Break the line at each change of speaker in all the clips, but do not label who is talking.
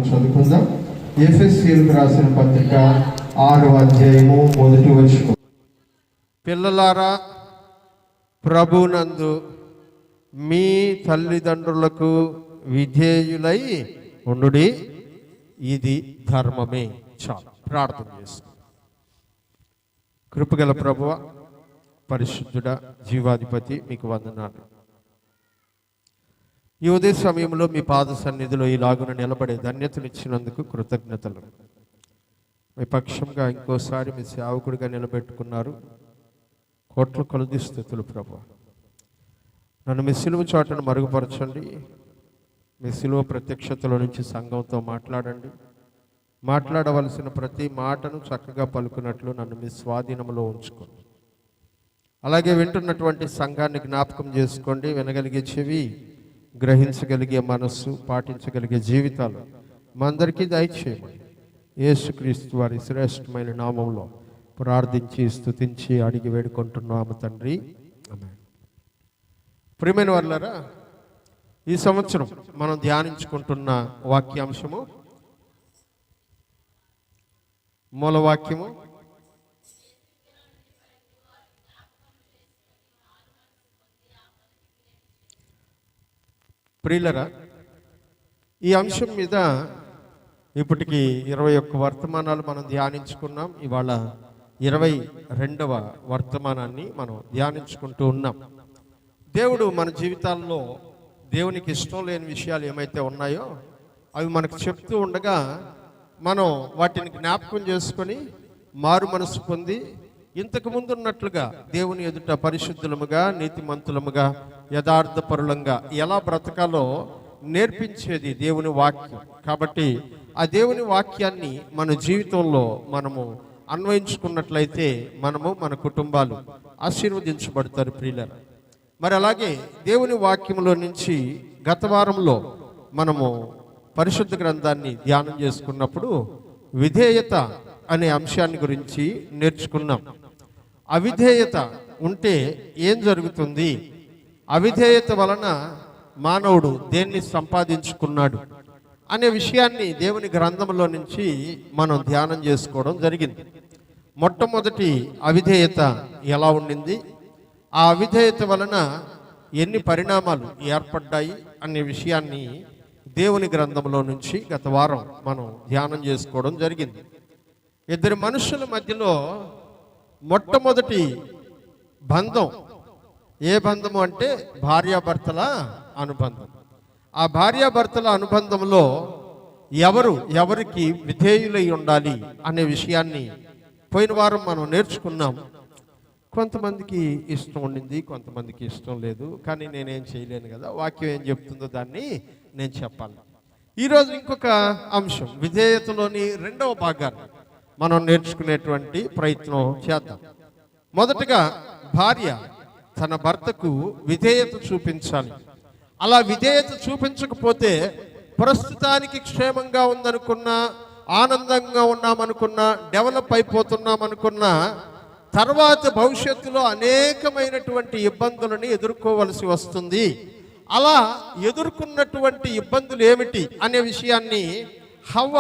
చదువుకుందాం. ఎఫెసీయులకు రాసిన పత్రిక 6వ అధ్యాయము 1వ వచనం.
పిల్లలారా, ప్రభునందు మీ తల్లిదండ్రులకు విధేయులై ఉండుడి, ఇది ధర్మమే. చాలు, ప్రార్థన చేస్తాం. కృపగల ప్రభువ, పరిశుద్ధుడ, జీవాధిపతి, మీకు వందనాలు. ఈ ఉదయ సమయంలో మీ పాద సన్నిధిలో ఇలాగున నిలబడే ధన్యతనిచ్చినందుకు కృతజ్ఞతలు. మీ పక్షంగా ఇంకోసారి మీ సేవకుడిగా నిలబెట్టుకున్నారు. కోట్ల కొలది స్తుతులు ప్రభువా. నన్ను మీ సిలువ చోటను మరుగుపరచండి. మీ సిలువ ప్రత్యక్షతలో నుంచి సంఘంతో మాట్లాడండి. మాట్లాడవలసిన ప్రతి మాటను చక్కగా పలుకున్నట్లు నన్ను మీ స్వాధీనంలో ఉంచుకోండి. అలాగే వింటున్నటువంటి సంఘాన్ని జ్ఞాపకం చేసుకోండి. వినగలిగే చెవి, గ్రహించగలిగే మనస్సు, పాటించగలిగే జీవితాలు మా అందరికీ దయచేయమని యేసుక్రీస్తు వారి శ్రేష్టమైన నామంలో ప్రార్థించి స్తుతించి అడిగి వేడుకుంటున్నాము తండ్రి, ఆమేన్. ప్రియమైన వారులారా, ఈ సంవత్సరం మనం ధ్యానించుకుంటున్న వాక్యాంశము, మూలవాక్యము ప్రియులరా, ఈ అంశం మీద ఇప్పటికి 21 వర్తమానాలు మనం ధ్యానించుకున్నాం. ఇవాళ 22వ వర్తమానాన్ని మనం ధ్యానించుకుంటూ ఉన్నాం. దేవుడు మన జీవితాల్లో దేవునికి ఇష్టం లేని విషయాలు ఏమైతే ఉన్నాయో అవి మనకు చెప్తూ ఉండగా మనం వాటిని జ్ఞాపకం చేసుకొని మారు మనసు పొంది ఇంతకు ముందు ఉన్నట్లుగా దేవుని ఎదుట పరిశుద్ధులముగా, నీతిమంతులముగా, యథార్థపరులంగా ఎలా బ్రతకాలో నేర్పించేది దేవుని వాక్యం. కాబట్టి ఆ దేవుని వాక్యాన్ని మన జీవితంలో మనము అన్వయించుకున్నట్లయితే మనము, మన కుటుంబాలు ఆశీర్వదించబడతారు ప్రియులారా. మరి అలాగే దేవుని వాక్యంలో నుంచి గత వారంలో మనము పరిశుద్ధ గ్రంథాన్ని ధ్యానం చేసుకున్నప్పుడు విధేయత అనే అంశాన్ని గురించి నేర్చుకున్నాం. అవిధేయత ఉంటే ఏం జరుగుతుంది, అవిధేయత వలన మానవుడు దేన్ని సంపాదించుకున్నాడు అనే విషయాన్ని దేవుని గ్రంథంలో నుంచి మనం ధ్యానం చేసుకోవడం జరిగింది. మొట్టమొదటి అవిధేయత ఎలా ఉండింది, ఆ అవిధేయత వలన ఎన్ని పరిణామాలు ఏర్పడ్డాయి అనే విషయాన్ని దేవుని గ్రంథంలో నుంచి గత వారం మనం ధ్యానం చేసుకోవడం జరిగింది. ఇద్దరు మనుషుల మధ్యలో మొట్టమొదటి బంధం ఏ బంధము అంటే భార్యాభర్తల అనుబంధం. ఆ భార్యాభర్తల అనుబంధంలో ఎవరికి విధేయులై ఉండాలి అనే విషయాన్ని పోయిన వారం మనం నేర్చుకున్నాం. కొంతమందికి ఇష్టం ఉండింది, కొంతమందికి ఇష్టం లేదు. కానీ నేనేం చేయలేను కదా, వాక్యం ఏం చెప్తుందో దాన్ని నేను చెప్పాలి. ఈరోజు ఇంకొక అంశం, విధేయతలోని 2వ భాగాన్ని మనం నేర్చుకునేటువంటి ప్రయత్నం చేద్దాం. మొదటగా భార్య తన భర్తకు విధేయత చూపించాలి. అలా విధేయత చూపించకపోతే ప్రస్తుతానికి క్షేమంగా ఉందనుకున్నా, ఆనందంగా ఉన్నామనుకున్నా, డెవలప్ అయిపోతున్నామనుకున్నా, తర్వాత భవిష్యత్తులో అనేకమైనటువంటి ఇబ్బందులని ఎదుర్కోవలసి వస్తుంది. అలా ఎదుర్కొన్నటువంటి ఇబ్బందులు ఏమిటి అనే విషయాన్ని హవ్వ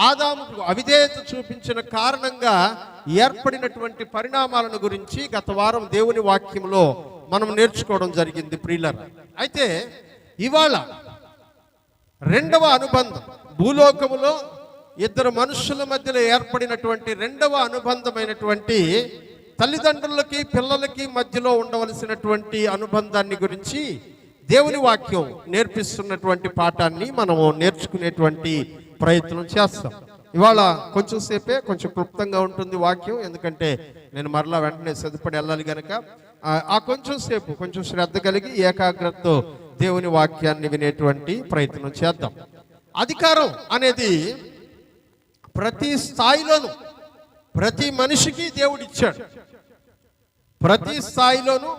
ఆదాముకు అవిధేయత చూపించిన కారణంగా ఏర్పడినటువంటి పరిణామాలను గురించి గత వారం దేవుని వాక్యంలో మనం నేర్చుకోవడం జరిగింది ప్రియులారా. అయితే ఇవాళ 2వ అనుబంధం, భూలోకములో ఇద్దరు మనుషుల మధ్యలో ఏర్పడినటువంటి 2వ అనుబంధమైనటువంటి తల్లిదండ్రులకి పిల్లలకి మధ్యలో ఉండవలసినటువంటి అనుబంధాన్ని గురించి దేవుని వాక్యం నేర్పిస్తున్నటువంటి పాఠాన్ని మనము నేర్చుకునేటువంటి ప్రయత్నం చేస్తాం. ఇవాళ కొంచెం సేపే, కొంచెం క్లుప్తంగా ఉంటుంది వాక్యం, ఎందుకంటే నేను మరలా వెంటనే సిద్ధపడి వెళ్ళాలి కనుక ఆ కొంచెం సేపు కొంచెం శ్రద్ధ కలిగి ఏకాగ్రతతో దేవుని వాక్యాన్ని వినేటువంటి ప్రయత్నం చేద్దాం. అధికారం అనేది ప్రతి స్థాయిలోనూ ప్రతి మనిషికి దేవుడిచ్చాడు. ప్రతి స్థాయిలోనూ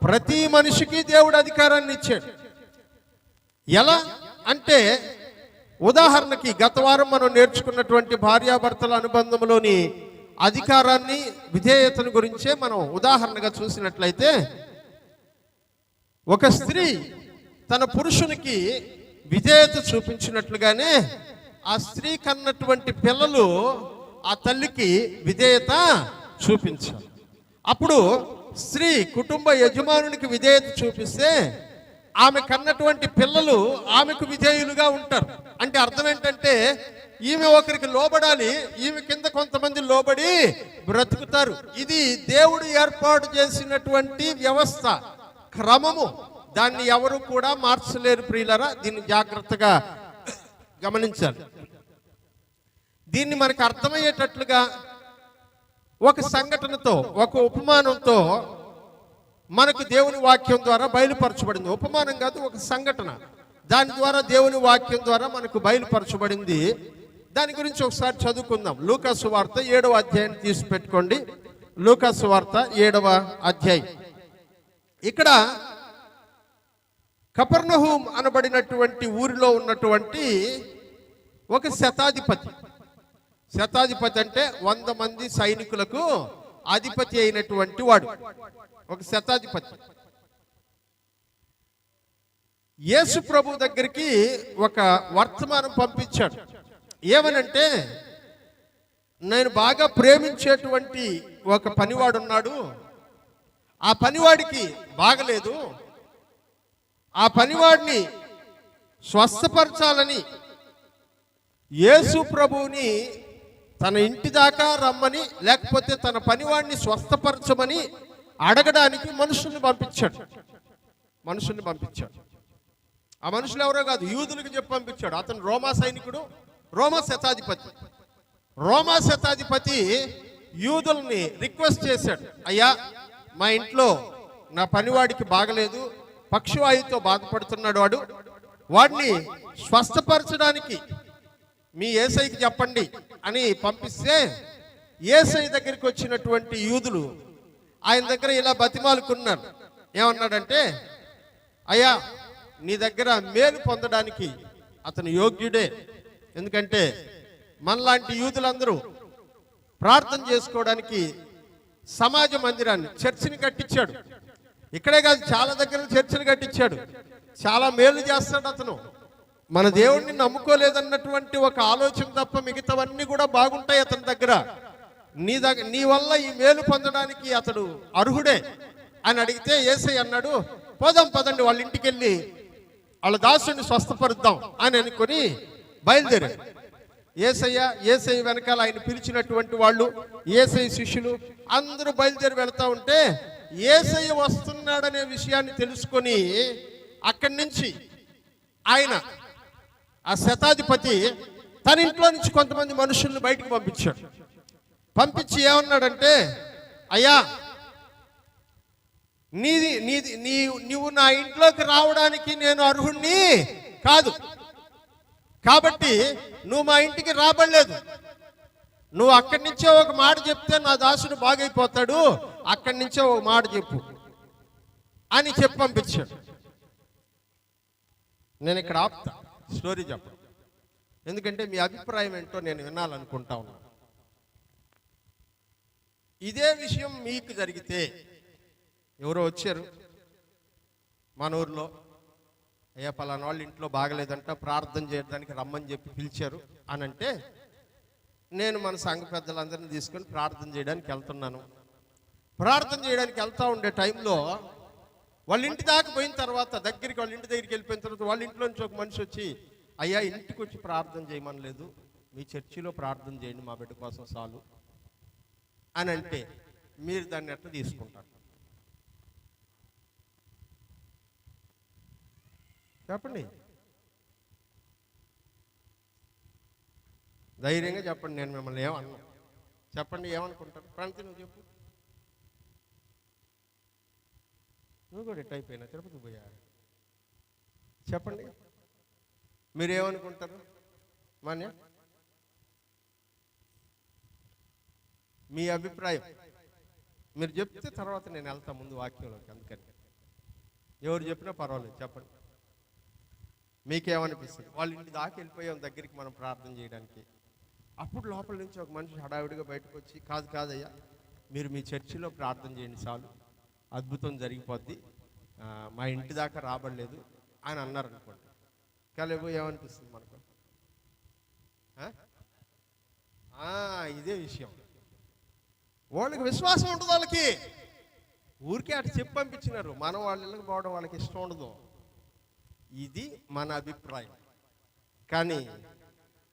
ప్రతి మనిషికి దేవుడు అధికారాన్ని ఇచ్చాడు. ఎలా అంటే, ఉదాహరణకి గత వారం మనం నేర్చుకున్నటువంటి భార్యాభర్తల అనుబంధంలోని అధికారాన్ని, విధేయతను గురించే మనం ఉదాహరణగా చూసినట్లయితే, ఒక స్త్రీ తన పురుషునికి విధేయత చూపించినట్లుగానే ఆ స్త్రీ కన్నటువంటి పిల్లలు ఆ తల్లికి విధేయత చూపించాలి. అప్పుడు స్త్రీ కుటుంబ యజమానునికి విధేయత చూపిస్తే ఆమె కన్నటువంటి పిల్లలు ఆమెకు విధేయులుగా ఉంటారు. అంటే అర్థం ఏంటంటే ఈమె ఒకరికి లోబడాలి, ఈమె కింద కొంతమంది లోబడి బ్రతుకుతారు. ఇది దేవుడు ఏర్పాటు చేసినటువంటి వ్యవస్థ, క్రమము. దాన్ని ఎవరు కూడా మార్చలేరు ప్రియులరా. దీన్ని జాగ్రత్తగా గమనించాలి. దీన్ని మనకు అర్థమయ్యేటట్లుగా ఒక సంఘటనతో, ఒక ఉపమానంతో మనకు దేవుని వాక్యం ద్వారా బయలుపరచబడింది. ఉపమానం కాదు, ఒక సంఘటన. దాని ద్వారా దేవుని వాక్యం ద్వారా మనకు బయలుపరచబడింది. దాని గురించి ఒకసారి చదువుకుందాం. లూకా సువార్త 7వ అధ్యాయం తీసి పెట్టుకోండి. లూకా సువార్త 7వ అధ్యాయం. ఇక్కడ కపెర్నహూం అనబడినటువంటి ఊరిలో ఉన్నటువంటి ఒక శతాధిపతి. శతాధిపతి అంటే 100 మంది సైనికులకు అధిపతి అయినటువంటి వాడు ఒక శతాధిపతి. యేసు ప్రభు దగ్గరికి ఒక వర్తమానం పంపించాడు. ఏమనంటే, నేను బాగా ప్రేమించేటువంటి ఒక పనివాడు ఉన్నాడు, ఆ పనివాడికి బాగలేదు, ఆ పనివాడిని స్వస్థపరచాలని యేసు ప్రభువుని తన ఇంటి దాకా రమ్మని, లేకపోతే తన పనివాడిని స్వస్థపరచమని అడగడానికి మనుషుల్ని పంపించాడు. ఆ మనుషులు ఎవరో కాదు, యూదులకు చెప్పి పంపించాడు. అతను రోమా సైనికుడు, రోమా శతాధిపతి యూదుల్ని రిక్వెస్ట్ చేశాడు. అయ్యా, మా ఇంట్లో నా పనివాడికి బాగలేదు, పక్షవాయువుతో బాధపడుతున్నాడు, వాడిని స్వస్థపరచడానికి మీ యేసయ్యకి చెప్పండి అని పంపిస్తే, యేసయ్య దగ్గరికి వచ్చినటువంటి యూదులు ఆయన దగ్గర ఇలా బతిమాలుకున్నారు. ఏమన్నాడంటే, అయ్యా, నీ దగ్గర మేలు పొందడానికి అతను యోగ్యుడే. ఎందుకంటే మనలాంటి యూదులందరూ ప్రార్థన చేసుకోవడానికి సమాజ మందిరాన్ని, చర్చిని కట్టించాడు. ఇక్కడే కాదు, చాలా దగ్గర చర్చిని కట్టించాడు. చాలా మేలు చేస్తాడు అతను. మన దేవుణ్ణి నమ్ముకోలేదన్నటువంటి ఒక ఆలోచన తప్ప మిగతావన్నీ కూడా బాగుంటాయి అతని దగ్గర. నీ వల్ల ఈ మేలు పొందడానికి అతడు అర్హుడే అని అడిగితే యేసయ్య అన్నాడు, పదండి వాళ్ళ ఇంటికి వెళ్ళి వాళ్ళ దాసుని స్వస్థపరుద్దాం అని అనుకొని బయలుదేరాడు. యేసయ్య వెనకాల ఆయన పిలిచినటువంటి వాళ్ళు, యేసయ్య శిష్యులు అందరూ బయలుదేరి వెళ్తా ఉంటే, యేసయ్య వస్తున్నాడనే విషయాన్ని తెలుసుకొని అక్కడి నుంచి ఆయన, ఆ శతాధిపతి, తన ఇంట్లో నుంచి కొంతమంది మనుషుల్ని బయటకు పంపించి ఏమన్నాడంటే, అయ్యా, నీవు నా ఇంట్లోకి రావడానికి నేను అర్హుణ్ణి కాదు, కాబట్టి నువ్వు మా ఇంటికి రాబడలేదు. నువ్వు అక్కడి నుంచే ఒక మాట చెప్తే నా దాసుడు బాగైపోతాడు, అక్కడి నుంచే ఒక మాట చెప్పు అని చెప్పి పంపించాడు. నేను ఇక్కడ ఆపుతా, స్టోరీ చెప్పను. ఎందుకంటే మీ అభిప్రాయం ఏంటో నేను వినాలనుకుంటా ఉన్నాను. ఇదే విషయం మీకు జరిగితే, ఎవరో వచ్చారు మన ఊర్లో, అయ్యా పలానా వాళ్ళ ఇంట్లో బాగలేదంట, ప్రార్థన చేయడానికి రమ్మని చెప్పి పిలిచారు అని అంటే, నేను మన సంఘ పెద్దలందరినీ తీసుకొని ప్రార్థన చేయడానికి వెళ్తున్నాను. ప్రార్థన చేయడానికి వెళ్తూ ఉండే టైంలో వాళ్ళ ఇంటి దాకా పోయిన తర్వాత, వాళ్ళ ఇంటి దగ్గరికి వెళ్ళిపోయిన తర్వాత, వాళ్ళ ఇంట్లో నుంచి ఒక మనిషి వచ్చి, అయ్యా, ఇంటికి వచ్చి ప్రార్థన చేయమనలేదు, మీ చర్చిలో ప్రార్థన చేయండి మా బిడ్డ కోసం చాలు అని అంటే, మీరు దాన్ని ఎట్లా తీసుకుంటారు చెప్పండి? ధైర్యంగా చెప్పండి, నేను మిమ్మల్ని ఏమన్నా. చెప్పండి, ఏమనుకుంటారు? ప్రణతి, నువ్వు చెప్పు. నువ్వు కూడా ఎట్ అయిపోయినా తిరుపతి పోయా. చెప్పండి, మీరేమనుకుంటారు? మాన్య, మీ అభిప్రాయం మీరు చెప్తే తర్వాత నేను వెళ్తా ముందు వాక్యంలోకి. అందుకని ఎవరు చెప్పినా పర్వాలేదు, చెప్పండి. మీకేమనిపిస్తుంది? వాళ్ళ ఇంటి దాకా వెళ్ళిపోయాం దగ్గరికి మనం ప్రార్థన చేయడానికి. అప్పుడు లోపల నుంచి ఒక మనిషి హడావిడిగా బయటకు వచ్చి, కాదయ్యా, మీరు మీ చర్చిలో ప్రార్థన చేయండి చాలు, అద్భుతం జరిగిపోద్ది, మా ఇంటి దాకా రాబడలేదు అని అన్నారు అనుకోండి. కలిపో ఏమనిపిస్తుంది మనకు? ఇదే విషయం. వాళ్ళకి విశ్వాసం ఉంటుంది, వాళ్ళకి ఊరికే అటు చెప్పి పంపించినారు. మనం వాళ్ళ ఇళ్ళకి పోవడం వాళ్ళకి ఇష్టం ఉండదు. ఇది మన అభిప్రాయం. కానీ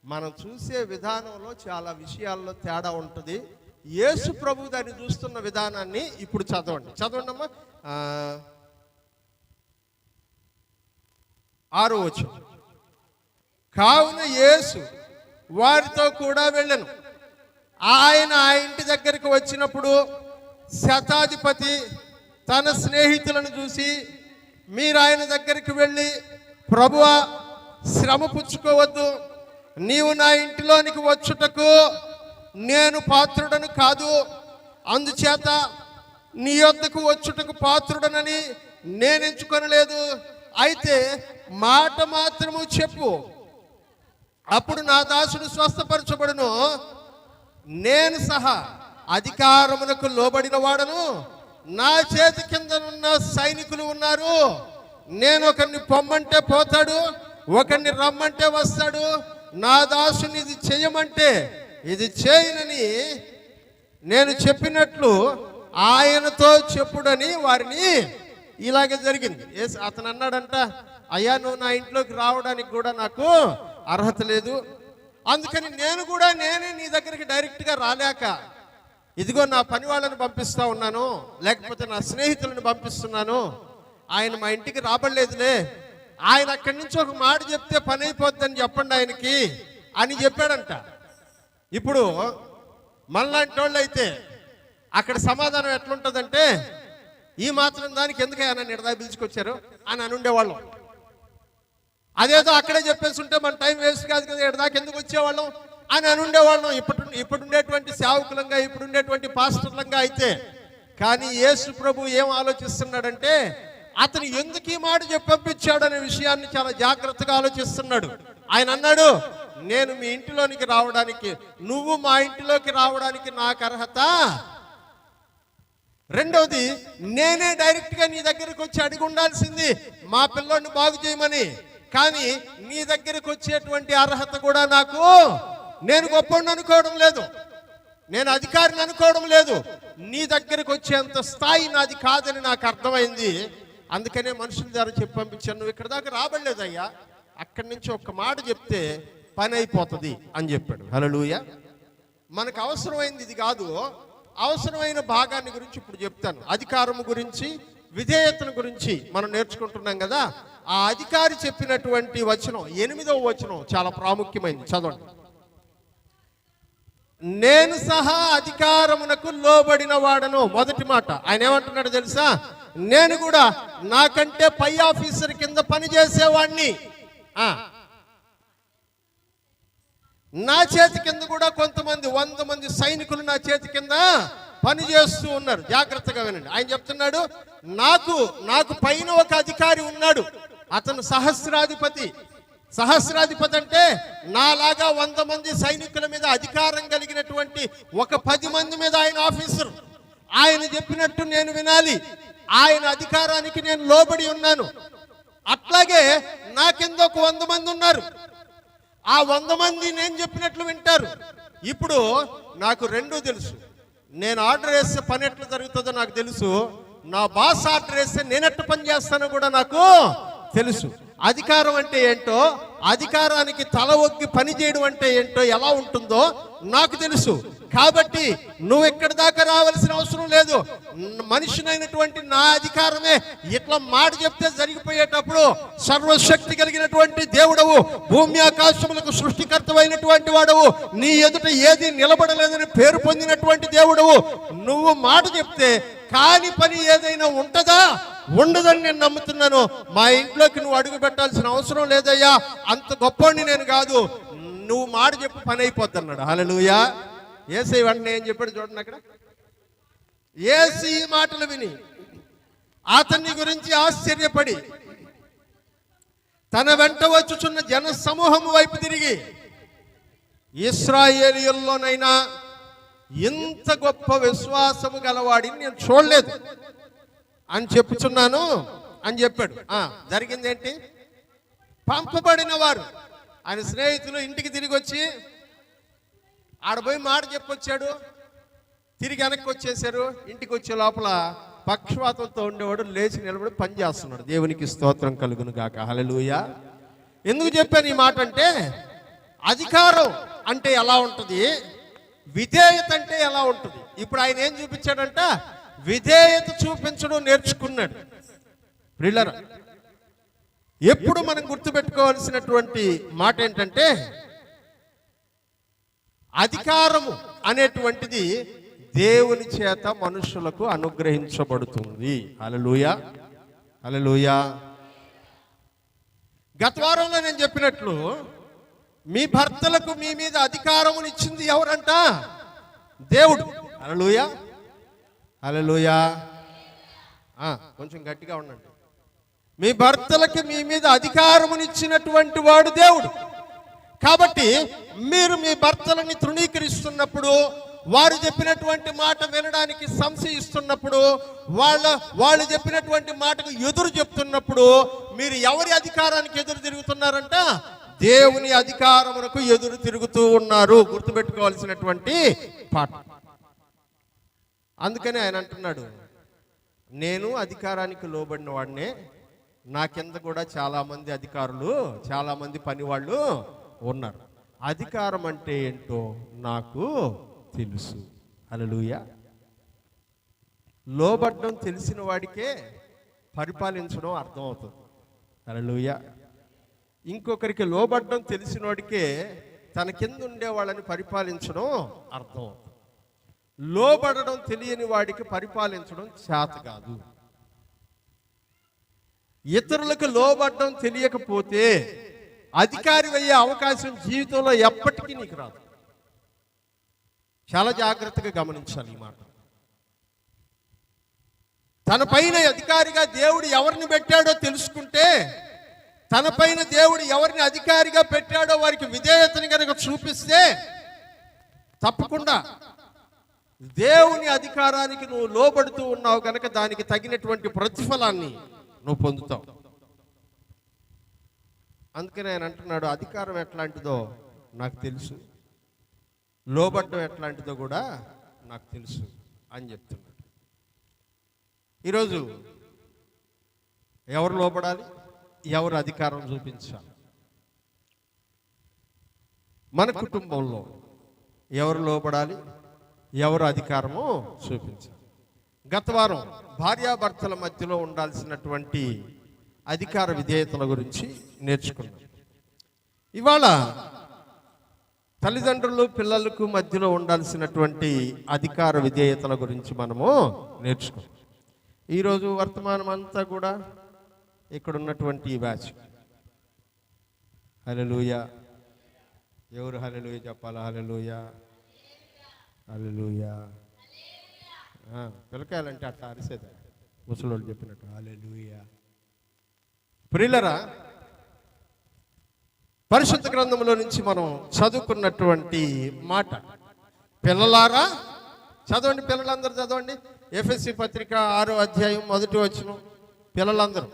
మనం చూసే విధానంలో చాలా విషయాల్లో తేడా ఉంటుంది. యేసు ప్రభు దాన్ని చూస్తున్న విధానాన్ని ఇప్పుడు చదవండి అమ్మా. 6వ వచనం. కావున యేసు వారితో కూడా వెళ్ళెను. ఆయన ఆ ఇంటి దగ్గరికి వచ్చినప్పుడు శతాధిపతి తన స్నేహితులను చూసి, మీరు ఆయన దగ్గరికి వెళ్ళి, ప్రభువా, శ్రమ పుచ్చుకోవద్దు, నీవు నా ఇంటిలోనికి వచ్చుటకు నేను పాత్రుడను కాదు, అందుచేత నీ యొద్దకు వచ్చుటకు పాత్రుడనని నేను ఎంచుకొనలేదు, అయితే మాట మాత్రము చెప్పు, అప్పుడు నా దాసుడు స్వస్థపరచబడును. నేను సహా అధికారమునకు లోబడిన వాడను, నా చేతి కింద ఉన్న సైనికులు ఉన్నారు. నేను ఒకరిని పొమ్మంటే పోతాడు, ఒకరిని రమ్మంటే వస్తాడు, నా దాసుని ఇది చేయమంటే ఇది చేయనని నేను చెప్పినట్లు ఆయనతో చెప్పుడని వారిని. ఇలాగే జరిగింది. అతను అన్నాడంట, అయ్యా, నువ్వు నా ఇంట్లోకి రావడానికి కూడా నాకు అర్హత లేదు, అందుకని నేనే నీ దగ్గరికి డైరెక్ట్గా రాలేక ఇదిగో నా పని వాళ్ళని పంపిస్తా ఉన్నాను, లేకపోతే నా స్నేహితులను పంపిస్తున్నాను, ఆయన మా ఇంటికి రాబడలేదులే, ఆయన అక్కడి నుంచి ఒక మాట చెప్తే పని అయిపోద్దని చెప్పండి ఆయనకి అని చెప్పాడంట. ఇప్పుడు మనలాంటి వాళ్ళు అయితే అక్కడ సమాధానం ఎట్లుంటుందంటే, ఈ మాత్రం దానికి ఎందుకు ఆయన నిడదా పిలుచుకొచ్చారు అని అనుండేవాళ్ళం. అదేదో అక్కడే చెప్పేసి ఉంటే మన టైం వేస్ట్ కాదు కదా, ఎడదాకా ఎందుకు వచ్చేవాళ్ళం అని అనుండేవాళ్ళం ఇప్పుడుండేటువంటి సేవకులంగా, ఇప్పుడుండేటువంటి పాస్టర్లంగా అయితే. కానీ యేసు ప్రభు ఏం ఆలోచిస్తున్నాడంటే, అతను ఎందుకు ఈ మాట చెప్పి పంపించాడు అనే విషయాన్ని చాలా జాగ్రత్తగా ఆలోచిస్తున్నాడు. ఆయన అన్నాడు, నేను మీ ఇంటిలోనికి రావడానికి, నువ్వు మా ఇంటిలోకి రావడానికి నాకు అర్హత. రెండవది, నేనే డైరెక్ట్గా నీ దగ్గరికి వచ్చి అడిగి ఉండాల్సింది మా పిల్లోడిని బాగు చేయమని. కానీ నీ దగ్గరికి వచ్చేటువంటి అర్హత కూడా నాకు, నేను గొప్పని అనుకోవడం లేదు, నేను అధికారిని అనుకోవడం లేదు, నీ దగ్గరికి వచ్చేంత స్థాయి నాది కాదని నాకు అర్థమైంది. అందుకనే మనుషుల ద్వారా చెప్పి పంపించాను, నువ్వు ఇక్కడ దాకా రాబడలేదయ్యా, అక్కడి నుంచి ఒక్క మాట చెప్తే పని అయిపోతుంది అని చెప్పాడు. హల్లెలూయా. మనకు అవసరమైంది ఇది కాదు, అవసరమైన భాగాన్ని గురించి ఇప్పుడు చెప్తాను. అధికారము గురించి, విధేయతను గురించి మనం నేర్చుకుంటున్నాం కదా. ఆ అధికారి చెప్పినటువంటి వచనం 8వ వచనం చాలా ప్రాముఖ్యమైనది, చదవండి. నేను సహా అధికారమునకు లోబడిన వాడను. మొదటి మాట ఆయన ఏమంటున్నాడు తెలుసా? నేను కూడా నాకంటే పై ఆఫీసర్ కింద పనిచేసేవాడిని, నా చేతి కింద కూడా కొంతమంది 100 మంది సైనికులు నా చేతి కింద పని చేస్తూ ఉన్నారు. జాగ్రత్తగా వినండి. ఆయన చెప్తున్నాడు, నాకు పైన ఒక అధికారి ఉన్నాడు, అతను సహస్రాధిపతి. సహస్రాధిపతి అంటే నాలాగా 100 మంది సైనికుల మీద అధికారం కలిగినటువంటి ఒక 10 మంది మీద ఆయన ఆఫీసర్. ఆయన చెప్పినట్టు నేను వినాలి, ఆయన అధికారానికి నేను లోబడి ఉన్నాను. అట్లాగే నా కింద ఒక 100 మంది ఉన్నారు, ఆ 100 మంది నేను చెప్పినట్లు వింటారు. ఇప్పుడు నాకు రెండూ తెలుసు. నేను ఆర్డర్ వేస్తే పని ఎట్లా జరుగుతుందో నాకు తెలుసు, నా బాస్ ఆర్డర్ వేస్తే నేను ఎట్లా పని చేస్తానో కూడా నాకు తెలుసు. అధికారం అంటే ఏంటో, అధికారానికి తల ఒగ్గి పని చేయడం అంటే ఏంటో, ఎలా ఉంటుందో నాకు తెలుసు. కాబట్టి నువ్వు ఎక్కడి దాకా రావాల్సిన అవసరం లేదు. మనిషినైనటువంటి నా అధికారమే ఇట్లా మాట చెప్తే జరిగిపోయేటప్పుడు, సర్వశక్తి కలిగినటువంటి దేవుడవు, భూమి ఆకాశములకు సృష్టికర్తమైనటువంటి వాడవు, నీ ఎదుట ఏది నిలబడలేదని పేరు పొందినటువంటి దేవుడవు, నువ్వు మాట చెప్తే కాని పని ఏదైనా ఉంటుందా? ఉండదని నేను నమ్ముతున్నాను. మా ఇంట్లోకి నువ్వు అడుగు పెట్టాల్సిన అవసరం లేదయ్యా, అంత గొప్పవాడిని నేను కాదు, నువ్వు మాట చెప్పి పని అయిపోద్ది అన్నాడు. హల్లెలూయా. యేసయ్య వెంటనే ఏం చెప్పాడు చూడండి అక్కడ. యేసు ఈ మాటలు విని అతన్ని గురించి ఆశ్చర్యపడి తన వెంట వచ్చుచున్న జన సమూహము వైపు తిరిగి, ఇశ్రాయేలీయుల్లోనైనా ఇంత గొప్ప విశ్వాసము గలవాడిని నేను చూడలేదు అని చెప్పుచున్నాను అని చెప్పాడు. జరిగింది ఏంటి? పంపబడిన వారు ఆయన స్నేహితులు ఇంటికి తిరిగి వచ్చి, ఆడపోయి మాట చెప్పొచ్చాడు, తిరిగి వెనక్కి వచ్చేసారు. ఇంటికి వచ్చే లోపల పక్షవాతంతో ఉండేవాడు లేచి నిలబడి పని చేస్తున్నాడు. దేవునికి స్తోత్రం కలుగును గాక. హల్లెలూయా. ఎందుకు చెప్పాను ఈ మాట అంటే, అధికారం అంటే ఎలా ఉంటుంది, విధేయత అంటే ఎలా ఉంటుంది. ఇప్పుడు ఆయన ఏం చూపించాడంట, విధేయత చూపించడం నేర్చుకున్నాడు. ప్రియులారా, ఎప్పుడు మనం గుర్తుపెట్టుకోవాల్సినటువంటి మాట ఏంటంటే, అధికారము అనేటువంటిది దేవుని చేత మనుషులకు అనుగ్రహించబడుతుంది. హల్లెలూయా, హల్లెలూయా. గత వారంలో నేను చెప్పినట్లు, మీ భర్తలకు మీ మీద అధికారమునిచ్చింది ఎవరంట, దేవుడు. హల్లెలూయా, హల్లెలూయా. కొంచెం గట్టిగా ఉండండి. మీ భర్తలకు మీ మీద అధికారమునిచ్చినటువంటి వాడు దేవుడు. కాబట్టి మీరు మీ భర్తలని తృణీకరిస్తున్నప్పుడు, వారు చెప్పినటువంటి మాట వినడానికి సంశయిస్తున్నప్పుడు, వాళ్ళు చెప్పినటువంటి మాటకు ఎదురు చెప్తున్నప్పుడు, మీరు ఎవరి అధికారానికి ఎదురు తిరుగుతున్నారంట, దేవుని అధికారమునకు ఎదురు తిరుగుతూ ఉన్నారు. గుర్తుపెట్టుకోవాల్సినటువంటి పాట. అందుకని ఆయన అంటున్నాడు, నేను అధికారానికి లోబడిన వాడినే, నా కింద కూడా చాలామంది అధికారులు, చాలామంది పని వాళ్ళు ఉన్నారు. అధికారం అంటే ఏంటో నాకు తెలుసు. హల్లెలూయా. లోబడ్డం తెలిసిన వాడికే పరిపాలించడం అర్థమవుతుంది. హల్లెలూయా. ఇంకొకరికి లోబడ్డం తెలిసిన వాడికే తన కింద ఉండే వాళ్ళని పరిపాలించడం అర్థమవుతుంది. లోబడడం తెలియని వాడికి పరిపాలించడం చేత కాదు. ఇతరులకు లోబడ్డం తెలియకపోతే అధికారి అయ్యే అవకాశం జీవితంలో ఎప్పటికీ నీకు రాదు. చాలా జాగ్రత్తగా గమనించాలి ఈ మాట. తన పైన అధికారిగా దేవుడు ఎవరిని పెట్టాడో తెలుసుకుంటే, తన పైన దేవుడు ఎవరిని అధికారిగా పెట్టాడో వారికి విధేయతని కనుక చూపిస్తే, తప్పకుండా దేవుని అధికారానికి నువ్వు లోబడుతూ ఉన్నావు కనుక దానికి తగినటువంటి ప్రతిఫలాన్ని నువ్వు పొందుతావు. అందుకని ఆయన అంటున్నాడు, అధికారం ఎట్లాంటిదో నాకు తెలుసు, లోబడ్డం ఎట్లాంటిదో కూడా నాకు తెలుసు అని చెప్తున్నాడు. ఈరోజు ఎవరు లోబడాలి, ఎవరు అధికారం చూపించాలి? మన కుటుంబంలో ఎవరు లోబడాలి, ఎవరు అధికారము చూపించాలి? గత వారం భార్యాభర్తల మధ్యలో ఉండాల్సినటువంటి అధికార విధేయతల గురించి నేర్చుకున్నాం. ఇవాళ తల్లిదండ్రులు పిల్లలకు మధ్యలో ఉండాల్సినటువంటి అధికార విధేయతల గురించి మనము నేర్చుకున్నాం. ఈరోజు వర్తమానం అంతా కూడా ఇక్కడ ఉన్నటువంటి ఈ బ్యాచ్. హల్లెలూయా. ఎవరు హల్లెలూయా చెప్పాలా? హల్లెలూయా, హల్లెలూయా. పిల్లకాయలంటే అట్లా అరిసేదా, ముసలోళ్ళు చెప్పినట్టు హల్లెలూయా. ప్రియులరా, పరిశుద్ధ గ్రంథంలో నుంచి మనం చదువుకున్నటువంటి మాట, పిల్లలారా చదవండి, పిల్లలందరూ చదవండి. ఎఫెసీ పత్రిక 6వ అధ్యాయం 1వ వచనం. పిల్లలందరూ,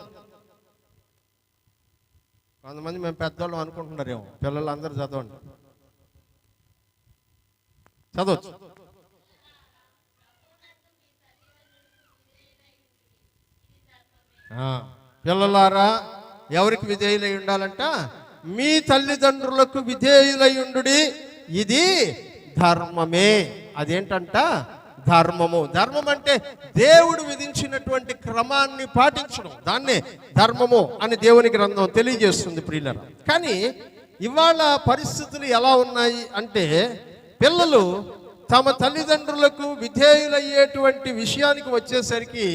కొంతమంది మేము పెద్దవాళ్ళం అనుకుంటున్నారేమో, పిల్లలందరూ చదవండి, చదవచ్చు. పిల్లలారా ఎవరికి విధేయులై ఉండాలంట? మీ తల్లిదండ్రులకు విధేయులై ఉండుడి, ఇది ధర్మమే. అదేంటంట? ధర్మము. ధర్మం అంటే దేవుడు విధించినటువంటి క్రమాన్ని పాటించడం, దాన్నే ధర్మము అని దేవుని గ్రంథం తెలియజేస్తుంది ప్రియులారా. కానీ ఇవాళ పరిస్థితులు ఎలా ఉన్నాయి అంటే, పిల్లలు తమ తల్లిదండ్రులకు విధేయులయ్యేటువంటి విషయానికి వచ్చేసరికి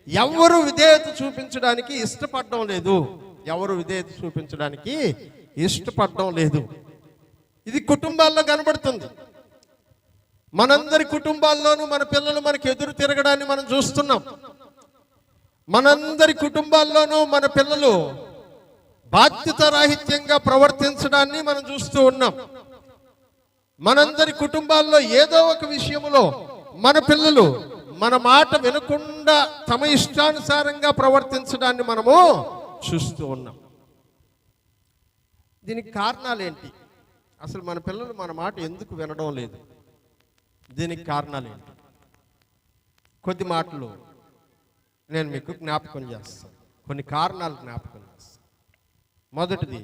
ఎవరు విధేయత చూపించడానికి ఇష్టపడడం లేదు. ఎవరు విధేయత చూపించడానికి ఇష్టపడడం లేదు. ఇది కుటుంబాల్లో కనబడుతుంది. మనందరి కుటుంబాల్లోనూ మన పిల్లలు మనకి ఎదురు తిరగడాన్ని మనం చూస్తున్నాం. మనందరి కుటుంబాల్లోనూ మన పిల్లలు బాధ్యత రాహిత్యంగా ప్రవర్తించడాన్ని మనం చూస్తూ ఉన్నాం. మనందరి కుటుంబాల్లో ఏదో ఒక విషయంలో మన పిల్లలు మన మాట వినకుండా తమ ఇష్టానుసారంగా ప్రవర్తించడాన్ని మనము చూస్తూ ఉన్నాం. దీనికి కారణాలు ఏంటి? అసలు మన పిల్లలు మన మాట ఎందుకు వినడం లేదు? దీనికి కారణాలు ఏంటి? కొద్ది మాటలు నేను మీకు జ్ఞాపకం చేస్తాను, కొన్ని కారణాలు జ్ఞాపకం చేస్తాను. మొదటిది,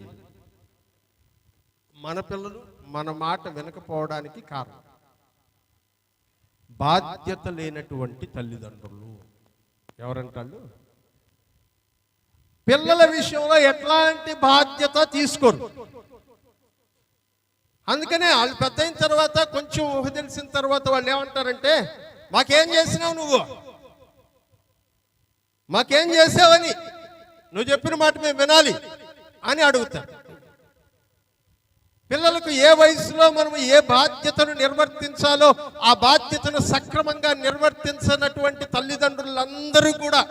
మన పిల్లలు మన మాట వినకపోవడానికి కారణం బాధ్యత లేనటువంటి తల్లిదండ్రులు. ఎవరంటాళ్ళు? పిల్లల విషయంలో ఎట్లాంటి బాధ్యత తీసుకోరు. అందుకనే వాళ్ళు పెద్ద అయిన తర్వాత, కొంచెం ఊహ తెలిసిన తర్వాత వాళ్ళు ఏమంటారంటే, మాకేం చేసినావు నువ్వు, మాకేం చేసావని, నువ్వు చెప్పిన మాట మేము వినాలి అని అడుగుతారు. పిల్లలకు ఏ వయసులో మనం ఏ బాధ్యతను నిర్వర్తించాలో ఆ బాధ్యతను సక్రమంగా నిర్వర్తించినటువంటి తల్లిదండ్రులందరూ కూడా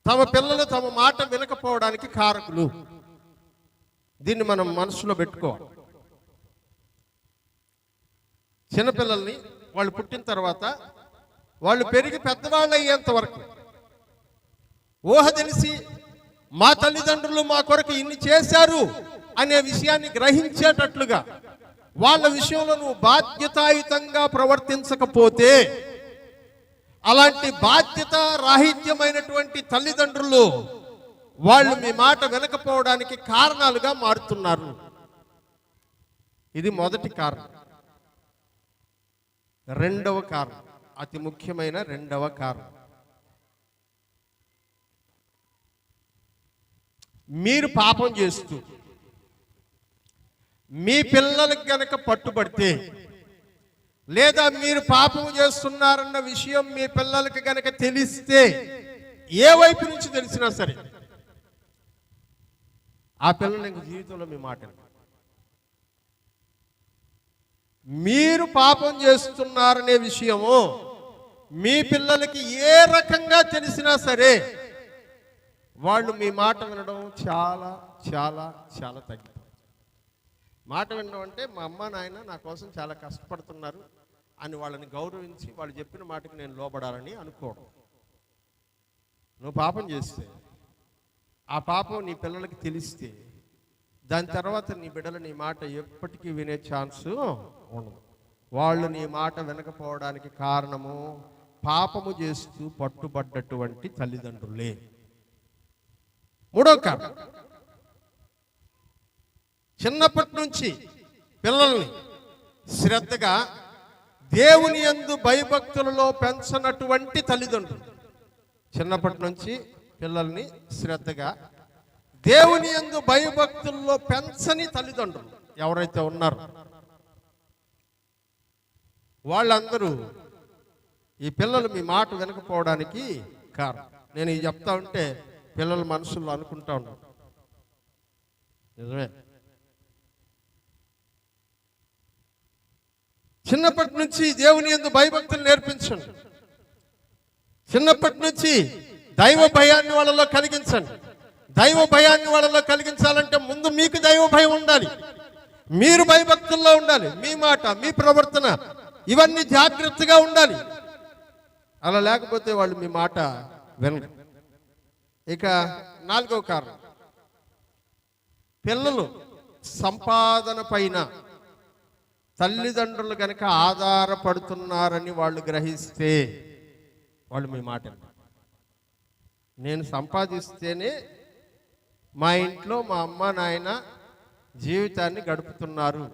తమ పిల్లలు తమ మాట వినకపోవడానికి కారకులు. దీన్ని మనం మనసులో పెట్టుకోవాలి. చిన్నపిల్లల్ని వాళ్ళు పుట్టిన తర్వాత వాళ్ళు పెరిగి పెద్దవాళ్ళు అయ్యేంత వరకు ఊహ తెలిసి మా తల్లిదండ్రులు మా కొరకు ఇన్ని చేశారు అనే విషయాన్ని గ్రహించేటట్లుగా వాళ్ళ విషయంలో నువ్వు బాధ్యతాయుతంగా ప్రవర్తించకపోతే, అలాంటి బాధ్యత రాహిత్యమైనటువంటి తల్లిదండ్రులు వాళ్ళు మీ మాట వినకపోవడానికి కారణాలుగా మారుతున్నారు. ఇది మొదటి కారణం. రెండవ కారణం, అతి ముఖ్యమైన రెండవ కారణం, మీరు పాపం చేస్తూ మీ పిల్లలకు గనక పట్టుబడితే, లేదా మీరు పాపం చేస్తున్నారన్న విషయం మీ పిల్లలకి గనక తెలిస్తే, ఏ వైపు నుంచి తెలిసినా సరే ఆ పిల్లలు ఇంక జీవితంలో మీ మాట మీరు పాపం చేస్తున్నారనే విషయము మీ పిల్లలకి ఏ రకంగా తెలిసినా సరే వాళ్ళు మీ మాట వినడం చాలా చాలా చాలా తగ్గిపోతుంది. మాట వినడం అంటే, మా అమ్మ నాయన నా కోసం చాలా కష్టపడుతున్నారు అని వాళ్ళని గౌరవించి వాళ్ళు చెప్పిన మాటకి నేను లోబడాలని అనుకోవడం. నువ్వు పాపం చేస్తే, ఆ పాపం నీ పిల్లలకి తెలిస్తే, దాని తర్వాత నీ బిడ్డలు నీ మాట ఎప్పటికీ వినే ఛాన్సు ఉండదు. వాళ్ళు నీ మాట వినకపోవడానికి కారణము పాపము చేస్తూ పట్టుబడ్డటువంటి తల్లిదండ్రులే. మూడో కారణం, చిన్నప్పటి నుంచి పిల్లల్ని శ్రద్ధగా దేవుని యందు భయభక్తులలో పెంచనటువంటి తల్లిదండ్రులు. చిన్నప్పటి నుంచి పిల్లల్ని శ్రద్ధగా దేవుని యందు భయభక్తుల్లో పెంచని తల్లిదండ్రులు ఎవరైతే ఉన్నారో వాళ్ళందరూ ఈ పిల్లలు మీ మాట వినకపోవడానికి కారణం. నేను ఇది చెప్తా ఉంటే పిల్లల మనసుల్లో అనుకుంటా ఉన్నాను, నిజమే. చిన్నప్పటి నుంచి దేవుని యందు భయభక్తులు నేర్పించండి. చిన్నప్పటి నుంచి దైవ భయాన్ని వాళ్ళలో కలిగించండి. దైవ భయాన్ని వాళ్ళలో కలిగించాలంటే ముందు మీకు దైవ భయం ఉండాలి, మీరు భయభక్తుల్లో ఉండాలి, మీ మాట మీ ప్రవర్తన ఇవన్నీ జాగ్రత్తగా ఉండాలి. అలా లేకపోతే వాళ్ళు మీ మాట వినరు. ఇక నాలుగవ కారణం, పిల్లలు సంపాదన పైన తల్లిదండ్రులు కనుక ఆధారపడుతున్నారని వాళ్ళు గ్రహిస్తే వాళ్ళు మీ మాట వినరు. నేను సంపాదిస్తేనే మా ఇంట్లో మా అమ్మ నాయన జీవితాన్ని గడుపుతున్నారు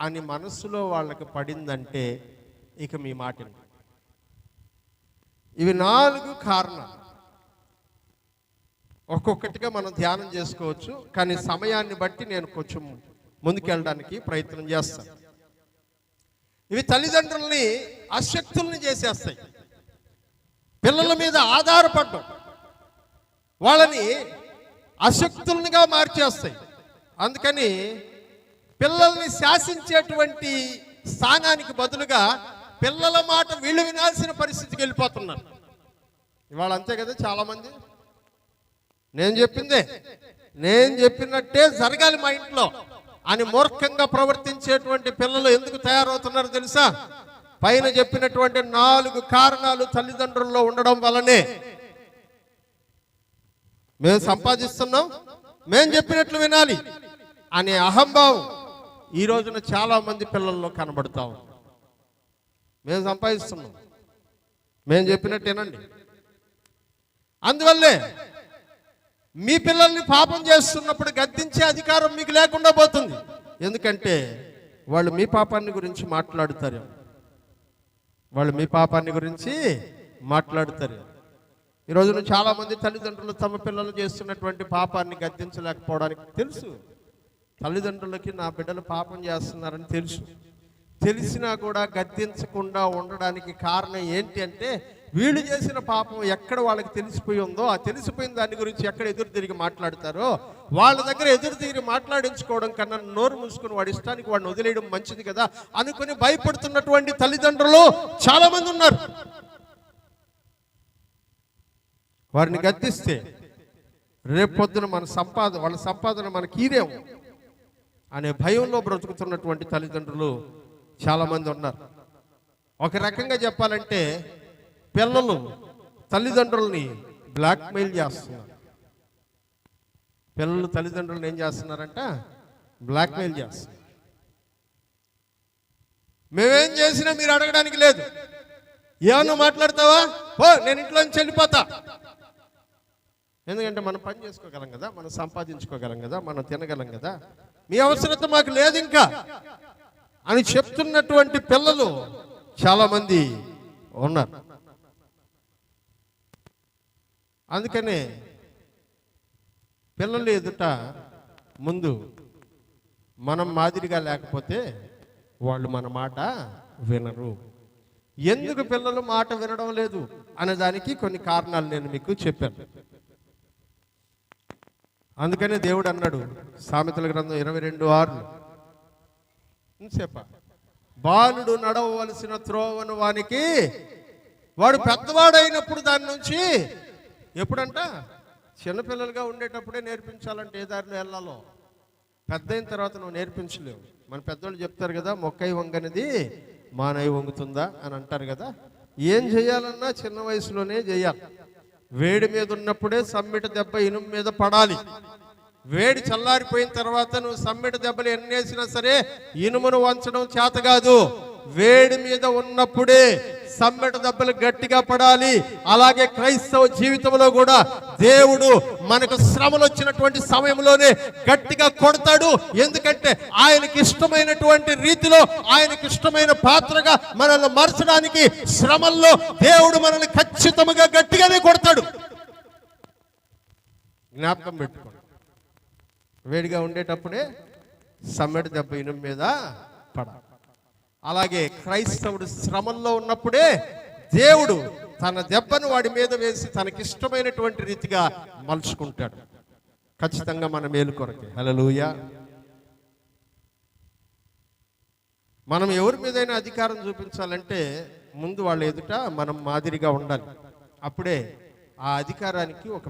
అని మనసులో వాళ్ళకి పడిందంటే ఇక మీ మాట వినరు. ఇవి 4 కారణాలు. ఒక్కొక్కటిగా మనం ధ్యానం చేసుకోవచ్చు, కానీ సమయాన్ని బట్టి నేను కొంచెం ముందుకెళ్ళడానికి ప్రయత్నం చేస్తాను. ఇవి తల్లిదండ్రుల్ని అశక్తుల్ని చేసేస్తాయి. పిల్లల మీద ఆధారపడడం వాళ్ళని అశక్తుల్నిగా మార్చేస్తాయి. అందుకని పిల్లల్ని శాసించేటువంటి స్థానానికి బదులుగా పిల్లల మాట వీళ్ళు వినాల్సిన పరిస్థితికి వెళ్ళిపోతున్నారు ఇవాళ. అంతే కదా, చాలామంది నేను చెప్పినట్టే జరగాలి మా ఇంట్లో అని మూర్ఖంగా ప్రవర్తించేటువంటి పిల్లలు ఎందుకు తయారవుతున్నారో తెలుసా? పైన చెప్పినటువంటి 4 కారణాలు తల్లిదండ్రుల్లో ఉండడం వల్లనే. మేము సంపాదిస్తున్నాం, మేము చెప్పినట్లు వినాలి అనే అహంభావం, ఈ రోజున చాలా మంది పిల్లల్లో కనబడతా ఉంది. మేము సంపాదిస్తున్నాం, మేము చెప్పినట్టు వినండి. అందువల్లే మీ పిల్లల్ని పాపం చేస్తున్నప్పుడు గద్దించే అధికారం మీకు లేకుండా పోతుంది. ఎందుకంటే వాళ్ళు మీ పాపాన్ని గురించి మాట్లాడుతారు. ఈ రోజున చాలామంది తల్లిదండ్రులు తమ పిల్లలు చేస్తున్నటువంటి పాపాన్ని గద్దించలేకపోవడానికి తెలుసు. తల్లిదండ్రులకి నా బిడ్డలు పాపం చేస్తున్నారని తెలుసు. తెలిసినా కూడా గద్దించకుండా ఉండడానికి కారణం ఏంటి అంటే, వీళ్ళు చేసిన పాపం ఎక్కడ వాళ్ళకి తెలిసిపోయి ఉందో, ఆ తెలిసిపోయిన దాని గురించి ఎక్కడ ఎదురు తిరిగి మాట్లాడతారో వాళ్ళ దగ్గర ఎదురు తిరిగి మాట్లాడించుకోవడం కన్నా నోరు మూసుకుని వాడి ఇష్టానికి వాడిని వదిలేయడం మంచిది కదా అనుకుని భయపడుతున్నటువంటి తల్లిదండ్రులు చాలా మంది ఉన్నారు. వారిని గద్దిస్తే రేపొద్దున వాళ్ళ సంపాదన మనకి ఈరేము అనే భయంలో బ్రతుకుతున్నటువంటి తల్లిదండ్రులు చాలామంది ఉన్నారు. ఒక రకంగా చెప్పాలంటే పిల్లలు తల్లిదండ్రుల్ని బ్లాక్మెయిల్ చేస్తున్నారు. పిల్లలు తల్లిదండ్రులను ఏం చేస్తున్నారంట? బ్లాక్మెయిల్ చేస్తున్నారు. మేమేం చేసినా మీరు అడగడానికి లేదు. ఏమన్నా మాట్లాడతావా? నేను ఇంట్లో నుంచి వెళ్ళిపోతా. ఎందుకంటే మనం పని చేసుకోగలం కదా, మనం సంపాదించుకోగలం కదా, మనం తినగలం కదా, మీ అవసరత మాకు లేదు ఇంకా అని చెప్తున్నటువంటి పిల్లలు చాలామంది ఉన్నారు. అందుకనే పిల్లలు ఎదుట ముందు మనం మాదిరిగా లేకపోతే వాళ్ళు మన మాట వినరు. ఎందుకు పిల్లలు మాట వినడం లేదు అనే దానికి కొన్ని కారణాలు నేను మీకు చెప్పాను. అందుకనే దేవుడు అన్నాడు సామెతల గ్రంథం 22:6 బాలుడు నడవవలసిన త్రోవను వానికి వాడు పెద్దవాడైనప్పుడు దాని నుంచి ఎప్పుడంట చిన్నపిల్లలుగా ఉండేటప్పుడే నేర్పించాలంటే ఏ దారిలో వెళ్ళాలో. పెద్ద అయిన తర్వాత నువ్వు నేర్పించలేవు. మన పెద్దోళ్ళు చెప్తారు కదా, మొక్కై వంగనిది మానై వంగుతుందా అని అంటారు కదా. ఏం చేయాలన్నా చిన్న వయసులోనే చేయాలి. వేడి మీద ఉన్నప్పుడే సమ్మిట దెబ్బ ఇనుము మీద పడాలి. వేడి చల్లారిపోయిన తర్వాత నువ్వు సమ్మిట దెబ్బలు ఎన్నేసినా సరే ఇనుమును వంచడం చేత కాదు. వేడి మీద ఉన్నప్పుడే సమ్మెట దెబ్బలు గట్టిగా పడాలి. అలాగే క్రైస్తవ జీవితంలో కూడా దేవుడు మనకు శ్రమలు వచ్చినటువంటి సమయంలోనే గట్టిగా కొడతాడు. ఎందుకంటే ఆయనకి ఇష్టమైనటువంటి రీతిలో, ఆయనకి ఇష్టమైన పాత్రగా మనల్ని మార్చడానికి శ్రమల్లో దేవుడు మనల్ని ఖచ్చితంగా గట్టిగానే కొడతాడు. జ్ఞాపకం పెట్టుకోండి. వేడిగా ఉండేటప్పుడే సమ్మెట దెబ్బ ఇనుము మీద పడాలి. అలాగే క్రైస్తవుడు శ్రమల్లో ఉన్నప్పుడే దేవుడు తన దెబ్బను వాడి మీద వేసి తనకిష్టమైనటువంటి రీతిగా మలుచుకుంటాడు. ఖచ్చితంగా మన మేలు కొరకే. హల్లెలూయా. మనం ఎవరి మీదైనా అధికారం చూపించాలంటే ముందు వాళ్ళ ఎదుట మనం మాదిరిగా ఉండాలి. అప్పుడే ఆ అధికారానికి ఒక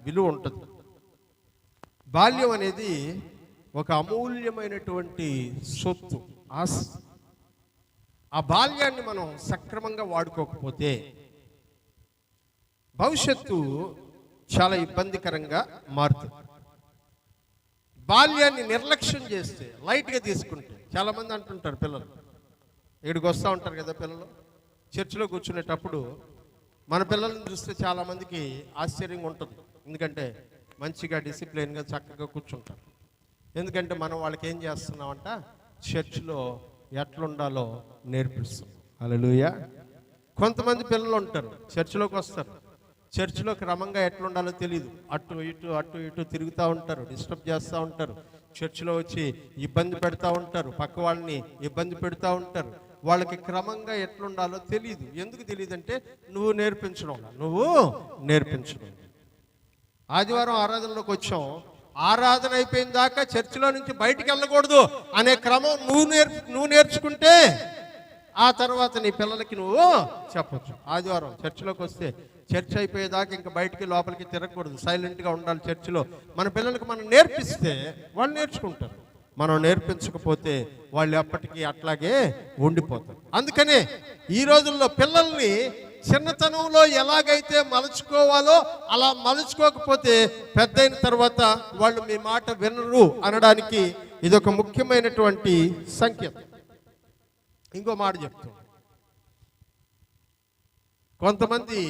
విలువ ఉంటుంది. బాల్యం అనేది ఒక అమూల్యమైనటువంటి సొత్తు, ఆస్తి. ఆ బాల్యాన్ని మనం సక్రమంగా వాడుకోకపోతే భవిష్యత్తు చాలా ఇబ్బందికరంగా మారుతుంది. బాల్యాన్ని నిర్లక్ష్యం చేస్తే, లైట్గా తీసుకుంటే, చాలామంది అంటుంటారు పిల్లలు ఇక్కడికి వస్తూ ఉంటారు కదా, పిల్లలు చర్చిలో కూర్చునేటప్పుడు మన పిల్లల్ని చూస్తే చాలామందికి ఆశ్చర్యంగా ఉంటుంది. ఎందుకంటే మంచిగా డిసిప్లిన్గా చక్కగా కూర్చుంటారు. ఎందుకంటే మనం వాళ్ళకి ఏం చేస్తున్నామంట, చర్చిలో ఎట్లుండాలో నేర్పిస్తున్నాం. హల్లెలూయా. కొంతమంది పిల్లలు ఉంటారు, చర్చిలోకి వస్తారు, చర్చిలో క్రమంగా ఎట్లుండాలో తెలియదు, అటు ఇటు తిరుగుతూ ఉంటారు, డిస్టర్బ్ చేస్తూ ఉంటారు, చర్చిలో వచ్చి ఇబ్బంది పెడతా ఉంటారు, పక్క వాళ్ళని ఇబ్బంది పెడతా ఉంటారు. వాళ్ళకి క్రమంగా ఎట్లుండాలో తెలియదు. ఎందుకు తెలియదు అంటే నువ్వు నేర్పించడం. ఆదివారం ఆరాధనలోకి వచ్చాం, ఆరాధన అయిపోయిన దాకా చర్చిలో నుంచి బయటికి వెళ్ళకూడదు అనే క్రమం నువ్వు నేర్చుకుంటే ఆ తర్వాత నీ పిల్లలకి నువ్వు చెప్పొచ్చు. ఆదివారం చర్చిలోకి వస్తే చర్చ్ అయిపోయేదాకా ఇంకా బయటికి లోపలికి తిరగకూడదు, సైలెంట్గా ఉండాలి చర్చిలో. మన పిల్లలకి మనం నేర్పిస్తే వాళ్ళు నేర్చుకుంటారు. మనం నేర్పించకపోతే వాళ్ళు ఎప్పటికీ అట్లాగే ఉండిపోతారు. అందుకనే ఈ రోజుల్లో పిల్లల్ని చిన్నతనంలో ఎలాగైతే మలుచుకోవాలో అలా మలుచుకోకపోతే పెద్దయిన తర్వాత వాళ్ళు మీ మాట వినరు అనడానికి ఇదొక ముఖ్యమైనటువంటి సంకేతం. ఇంకో మాట చెప్తాం. కొంతమంది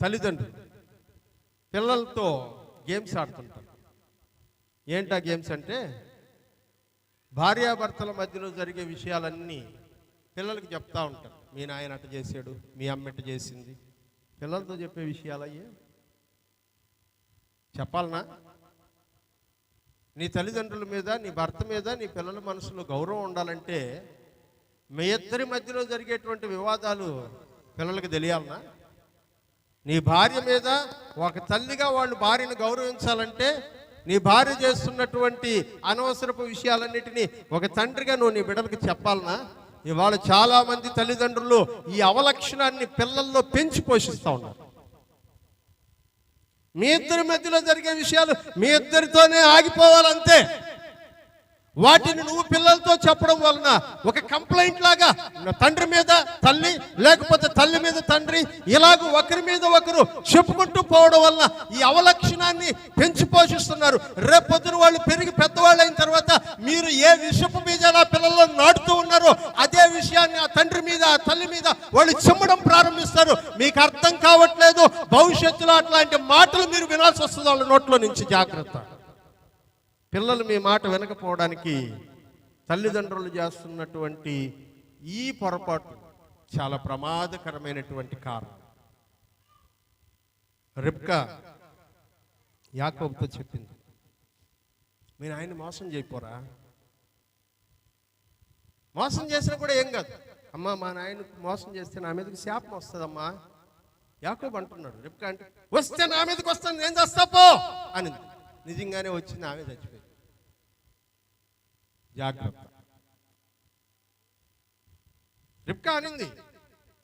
తల్లిదండ్రులు పిల్లలతో గేమ్స్ ఆడుతుంటారు. ఏంటా గేమ్స్ అంటే, భార్యాభర్తల మధ్యలో జరిగే విషయాలన్నీ పిల్లలకి చెప్తా ఉంటారు. మీ నాయన అట్ట చేశాడు, మీ అమ్మ ఇట్ట చేసింది. పిల్లలతో చెప్పే విషయాలయ్యే చెప్పాలనా? నీ తల్లిదండ్రుల మీద, నీ భర్త మీద, నీ పిల్లల మనసులో గౌరవం ఉండాలంటే మీ ఇద్దరి మధ్యలో జరిగేటువంటి వివాదాలు పిల్లలకు తెలియాలనా? నీ భార్య మీద ఒక తల్లిగా వాళ్ళు భార్యను గౌరవించాలంటే నీ భార్య చేస్తున్నటువంటి అనవసరపు విషయాలన్నిటినీ ఒక తండ్రిగా నువ్వు నీ బిడ్డలకు చెప్పాలనా? ఇవాళ చాలా మంది తల్లిదండ్రులు ఈ అవలక్షణాన్ని పిల్లల్లో పెంచి పోషిస్తూ ఉన్నారు. మీ ఇద్దరి మధ్యలో జరిగే విషయాలు మీ ఇద్దరితోనే ఆగిపోవాలంతే. వాటిని నువ్వు పిల్లలతో చెప్పడం వలన ఒక కంప్లైంట్ లాగా తండ్రి మీద తల్లి, లేకపోతే తల్లి మీద తండ్రి, ఇలాగ ఒకరి మీద ఒకరు చెప్పుకుంటూ పోవడం వలన ఈ అవలక్షణాన్ని పెంచి పోషిస్తున్నారు. రేపొద్దున వాళ్ళు పెరిగి పెద్దవాళ్ళు అయిన తర్వాత మీరు ఏ విషపు బీజాలు ఆ పిల్లల్లో నాటుతూ ఉన్నారో అదే విషయాన్ని ఆ తండ్రి మీద, ఆ తల్లి మీద వాళ్ళు చెమ్మడం ప్రారంభిస్తారు. మీకు అర్థం కావట్లేదు, భవిష్యత్తులో అట్లాంటి మాటలు మీరు వినాల్సి వస్తుంది వాళ్ళ నోట్లో నుంచి. జాగ్రత్త. పిల్లలు మీ మాట వినకపోవడానికి తల్లిదండ్రులు చేస్తున్నటువంటి ఈ పొరపాటు చాలా ప్రమాదకరమైనటువంటి కారణం. రిబ్కా యాకోబుతో చెప్పింది, మీరు ఆయన మోసం చేయపోరా? మోసం చేసినా కూడా ఏం కాదు అమ్మా, మా నాయన మోసం చేస్తే నా మీదకి శాపం వస్తుందమ్మా. యాకోబు అంటున్నాడు, రిబ్కా అంటే వస్తే నా మీదకి వస్తాను, నేను చేస్తాపో అనింది. నిజంగానే వచ్చింది, ఆమె చచ్చిపోయింది. జాగ్రత్త. రిబ్కా అనింది,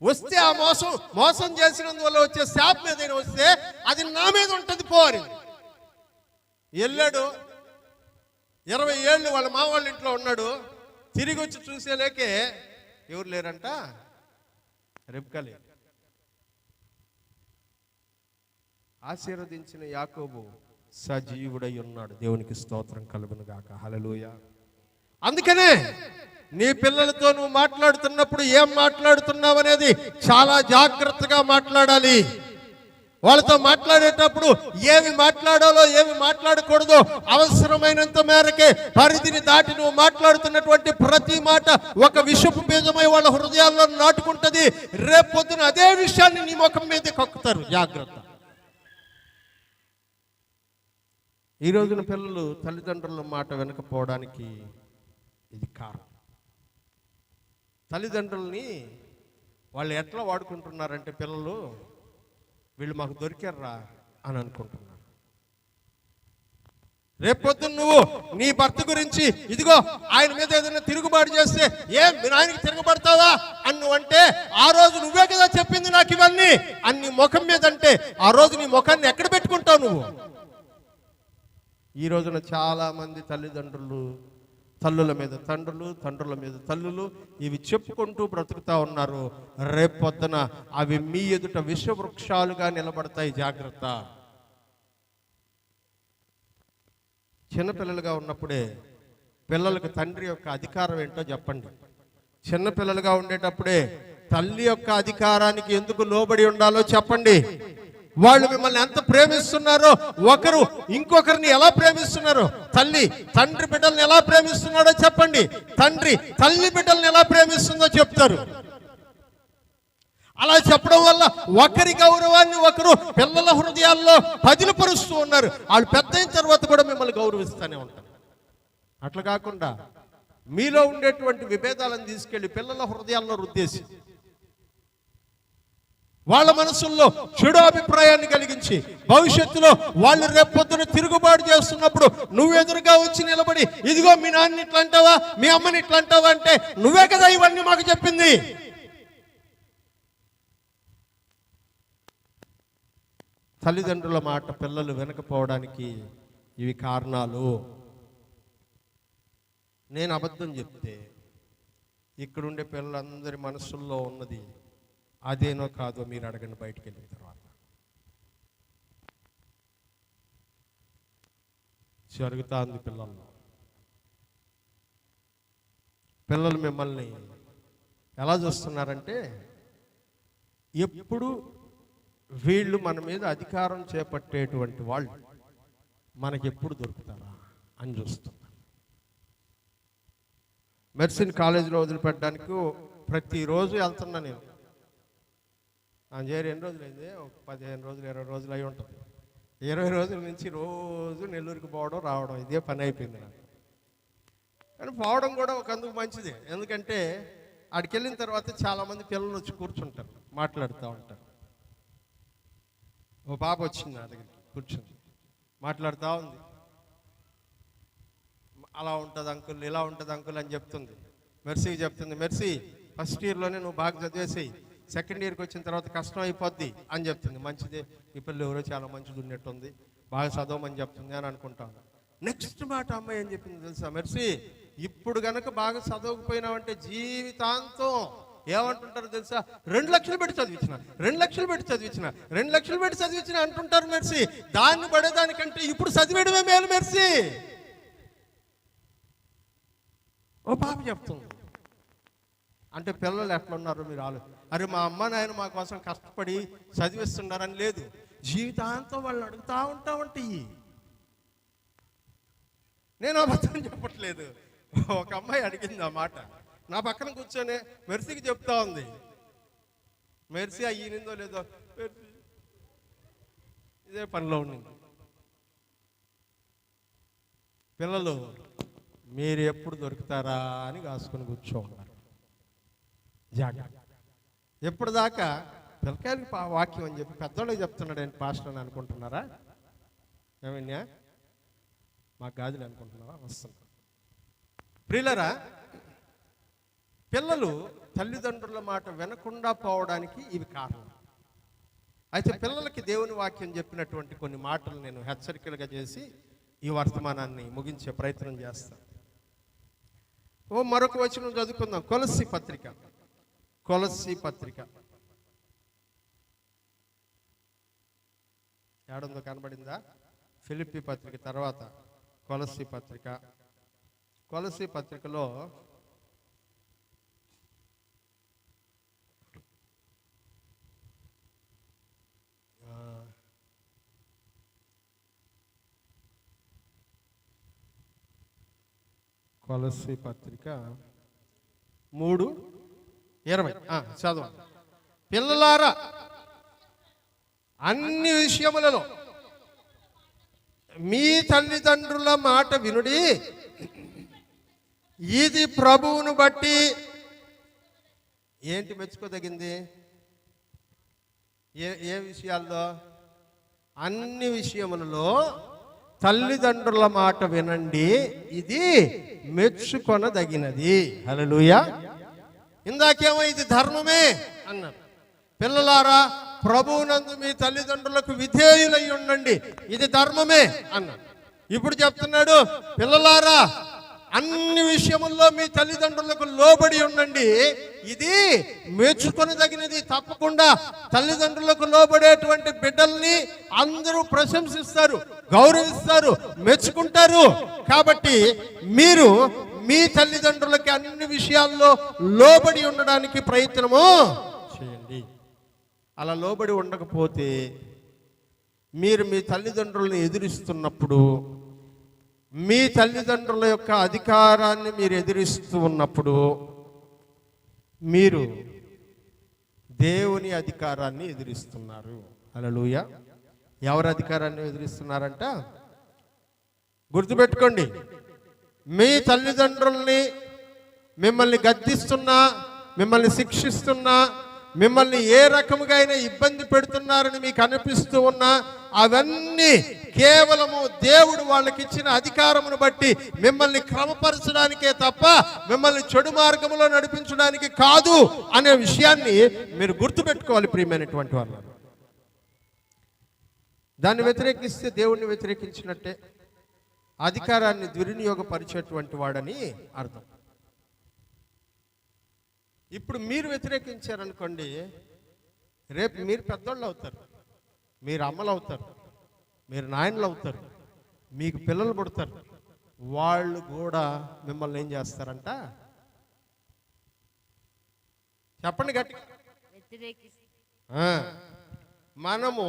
వస్తే ఆ మోసం చేసినందువల్ల వచ్చే శాపం ఏదైనా వస్తే అది నా మీద ఉంటుంది పో అని. వెళ్ళాడు, 20 ఏళ్ళు వాళ్ళ మా వాళ్ళ ఇంట్లో ఉన్నాడు. తిరిగి వచ్చి చూసేలేకే ఎవరు లేరంట, రిబ్కా లేదు. ఆశీర్వదించిన యాకోబు సజీవుడై ఉన్నాడు. దేవునికి స్తోత్రం కలుగును గాక. హల్లెలూయా. అందుకనే నీ పిల్లలతో నువ్వు మాట్లాడుతున్నప్పుడు ఏం మాట్లాడుతున్నావు అనేది చాలా జాగ్రత్తగా మాట్లాడాలి. వాళ్ళతో మాట్లాడేటప్పుడు ఏమి మాట్లాడాలో ఏమి మాట్లాడకూడదో అవసరమైనంత మేరకే పరిధిని దాటి నువ్వు మాట్లాడుతున్నటువంటి ప్రతి మాట ఒక విషపు బీజమై వాళ్ళ హృదయాల్లో నాటుకుంటుంది. రేపొద్దున అదే విషయాన్ని నీ ముఖం మీద కక్కుతారు. జాగ్రత్త. ఈ రోజున పిల్లలు తల్లిదండ్రుల మాట వినకపోవడానికి ఇది కారణం. తల్లిదండ్రుల్ని వాళ్ళు ఎట్లా వాడుకుంటున్నారంటే పిల్లలు, వీళ్ళు మాకు దొరికారా అని అనుకుంటున్నారు. రేపొద్దున నువ్వు నీ భర్త గురించి ఇదిగో ఆయన మీద ఏదైనా తిరుగుబాటు చేస్తే మీ నాయనకి తిరగబడతావా అని నువ్వు అంటే, ఆ రోజు నువ్వే కదా చెప్పింది నాకు ఇవన్నీ అని నీ ముఖం మీద అంటే, ఆ రోజు నీ ముఖాన్ని ఎక్కడ పెట్టుకుంటావు నువ్వు? ఈ రోజున చాలా మంది తల్లిదండ్రులు తల్లుల మీద తండ్రులు, తండ్రుల మీద తల్లులు ఇవి చెప్పుకుంటూ బ్రతుకుతా ఉన్నారు. రేపొద్దున అవి మీ ఎదుట విషవృక్షాలుగా నిలబడతాయి. జాగ్రత్త. చిన్నపిల్లలుగా ఉన్నప్పుడే పిల్లలకు తండ్రి యొక్క అధికారం ఏంటో చెప్పండి. చిన్నపిల్లలుగా ఉండేటప్పుడే తల్లి యొక్క అధికారానికి ఎందుకు లోబడి ఉండాలో చెప్పండి. వాళ్ళు మిమ్మల్ని ఎంత ప్రేమిస్తున్నారో, ఒకరు ఇంకొకరిని ఎలా ప్రేమిస్తున్నారో, తండ్రి బిడ్డల్ని ఎలా ప్రేమిస్తున్నాడో చెప్పండి. తండ్రి తల్లి బిడ్డల్ని ఎలా ప్రేమిస్తుందో చెప్తారు. అలా చెప్పడం వల్ల ఒకరి గౌరవాన్ని ఒకరు పిల్లల హృదయాల్లో పదిలపరుస్తూ ఉన్నారు. వాళ్ళు పెద్ద అయిన తర్వాత కూడా మిమ్మల్ని గౌరవిస్తూనే ఉంటారు. అట్లా కాకుండా మీలో ఉండేటువంటి విభేదాలను తీసుకెళ్లి పిల్లల హృదయాల్లో రుద్దేసి వాళ్ళ మనసుల్లో చెడు అభిప్రాయాన్ని కలిగించి భవిష్యత్తులో వాళ్ళు రేపొద్దున తిరుగుబాటు చేస్తున్నప్పుడు నువ్వు ఎదురుగా వచ్చి నిలబడి ఇదిగో మీ నాన్న ఇట్లా అంటావా, మీ అమ్మని ఇట్లా అంటావా అంటే, నువ్వే కదా ఇవన్నీ మాకు చెప్పింది. తల్లిదండ్రుల మాట పిల్లలు వినకపోవడానికి ఇవి కారణాలు. నేను అబద్ధం చెప్తే ఇక్కడుండే పిల్లలందరి మనసుల్లో ఉన్నది అదేనో కాదో మీరు అడగండి బయటికి వెళ్ళిన తర్వాత. జరుగుతుంది పిల్లల్లో. పిల్లలు మిమ్మల్ని ఎలా చూస్తున్నారంటే, ఎప్పుడు వీళ్ళు మన మీద అధికారం చేపట్టేటువంటి వాళ్ళు మనకెప్పుడు దొరుకుతారా అని చూస్తున్నారు. మెర్సిన్ కాలేజీలో వదిలిపెట్టడానికి ప్రతిరోజు వెళ్తున్నా నేను. చేరి ఎన్ని రోజులు అయింది? 15 రోజులు 20 రోజులు అయి ఉంటుంది. 20 రోజుల నుంచి రోజు నెల్లూరుకి పోవడం రావడం ఇదే పని అయిపోయింది నాకు. కానీ పోవడం కూడా ఒక అందుకు మంచిదే. ఎందుకంటే ఆడికి వెళ్ళిన తర్వాత చాలామంది పిల్లలు వచ్చి కూర్చుంటారు, మాట్లాడుతూ ఉంటారు. ఓ పాప వచ్చింది నా దగ్గరికి, కూర్చుంది, మాట్లాడుతూ ఉంది. అలా ఉంటుంది అంకుల్, ఇలా ఉంటుంది అంకుల్ అని చెప్తుంది. మెర్సీకి చెప్తుంది, మెర్సీ ఫస్ట్ ఇయర్లోనే నువ్వు బాగా చదివేసి సెకండ్ ఇయర్కి వచ్చిన తర్వాత కష్టం అయిపోద్ది అని చెప్తుంది. మంచిదే, ఈ పిల్లలు ఎవరో చాలా మంచిది ఉన్నట్టుంది, బాగా చదవమని చెప్తుంది అని అనుకుంటాను. నెక్స్ట్ మాట అమ్మాయి ఏం చెప్పింది తెలుసా? మెర్సీ, ఇప్పుడు గనక బాగా చదవకపోయినావంటే జీవితాంతం ఏమంటుంటారు తెలుసా? 2 లక్షలు పెట్టి చదివించిన, 2 లక్షలు పెట్టి చదివించిన, 2 లక్షలు పెట్టి చదివించిన అంటుంటారు మెర్సీ. దాన్ని పడేదానికంటే ఇప్పుడు చదివేయడమే మేలు మెర్సీ. ఓ పాప చెప్తుంది. అంటే పిల్లలు ఎట్లున్నారు మీరు అరే మా అమ్మ నాయన మా కోసం కష్టపడి చదివిస్తున్నారని లేదు, జీవితాంతం వాళ్ళు అడుగుతూ ఉంటామంటే. నేను అబద్ధం చెప్పట్లేదు. ఒక అమ్మాయి అడిగింది ఆ మాట, నా పక్కన కూర్చొని మెర్సీకి చెప్తా ఉంది. మెర్సీ అయ్యిందో లేదో మెర్సీ ఇదే పనిలో ఉండింది. పిల్లలు మీరు ఎప్పుడు దొరుకుతారా అని కాసుకొని కూర్చోన్నారు. జాగ్రత్త. ఎప్పుడు దాకా పిల్లకాయలకి వాక్యం అని చెప్పి పెద్దోళ్ళకి చెప్తున్నాడు ఏంటి పాస్టర్ అని అనుకుంటున్నారా? ఏమన్నా మాకు గాజులు అనుకుంటున్నారా? వస్తున్నా. ప్రియులరా, పిల్లలు తల్లిదండ్రుల మాట వినకుండా పోవడానికి ఇవి కారణం. అయితే పిల్లలకి దేవుని వాక్యం చెప్పినటువంటి కొన్ని మాటలు నేను హెచ్చరికలుగా చేసి ఈ వర్తమానాన్ని ముగించే ప్రయత్నం చేస్తాను. మరొక వచనం చదువుకుందాం. కొలస్సీ పత్రిక, కొలస్సీ పత్రిక ఏడుందో కనబడిందా? ఫిలిప్పీ పత్రిక తర్వాత కొలస్సీ పత్రిక. కొలస్సీ పత్రికలో కొలస్సీ పత్రిక 3:20 చదవండి. పిల్లలారా, అన్ని విషయములలో మీ తల్లిదండ్రుల మాట వినుడి, ఇది ప్రభువును బట్టి ఏంటి మెచ్చుకోదగింది? ఏ విషయాల్లో? అన్ని విషయములలో తల్లిదండ్రుల మాట వినండి, ఇది మెచ్చుకొనదగినది. హల్లెలూయా. ఇందాకేమో ఇది ధర్మమే అన్నారు. పిల్లలారా, ప్రభువునందు మీ తల్లిదండ్రులకు విధేయులై ఉండండి, ఇది ధర్మమే అన్నాడు. ఇప్పుడు చెప్తున్నాడు, పిల్లలారా అన్ని విషయముల్లో మీ తల్లిదండ్రులకు లోబడి ఉండండి, ఇది మెచ్చుకొనదగినది. తప్పకుండా తల్లిదండ్రులకు లోబడేటువంటి బిడ్డల్ని అందరూ ప్రశంసిస్తారు, గౌరవిస్తారు, మెచ్చుకుంటారు. కాబట్టి మీరు మీ తల్లిదండ్రులకి అన్ని విషయాల్లో లోబడి ఉండడానికి ప్రయత్నము చేయండి. అలా లోబడి ఉండకపోతే మీరు మీ తల్లిదండ్రులను ఎదిరిస్తున్నప్పుడు, మీ తల్లిదండ్రుల యొక్క అధికారాన్ని మీరు ఎదిరిస్తూ ఉన్నప్పుడు మీరు దేవుని అధికారాన్ని ఎదిరిస్తున్నారు. హల్లెలూయా. ఎవరి అధికారాన్ని ఎదిరిస్తున్నారంట? గుర్తుపెట్టుకోండి, మీ తల్లిదండ్రుల్ని మిమ్మల్ని గద్దిస్తున్నా, మిమ్మల్ని శిక్షిస్తున్నా, మిమ్మల్ని ఏ రకముగా అయినా ఇబ్బంది పెడుతున్నారని మీకు అనిపిస్తూ ఉన్నా, అవన్నీ కేవలము దేవుడు వాళ్ళకి ఇచ్చిన అధికారమును బట్టి మిమ్మల్ని క్రమపరచడానికే తప్ప మిమ్మల్ని చెడు మార్గంలో నడిపించడానికి కాదు అనే విషయాన్ని మీరు గుర్తుపెట్టుకోవాలి ప్రియమైనటువంటి వాళ్ళు. దాన్ని వ్యతిరేకిస్తే దేవుణ్ణి వ్యతిరేకించినట్టే, అధికారాన్ని దుర్వినియోగపరిచేటువంటి వాడని అర్థం. ఇప్పుడు మీరు వ్యతిరేకించారనుకోండి, రేపు మీరు పెద్దోళ్ళు అవుతారు, మీరు అమ్మలు అవుతారు, మీరు నాయనలు అవుతారు, మీకు పిల్లలు పుడతారు. వాళ్ళు కూడా మిమ్మల్ని ఏం చేస్తారంట? చెప్పండి గట్టి.
వ్యతిరేకిస్తారు.
మనము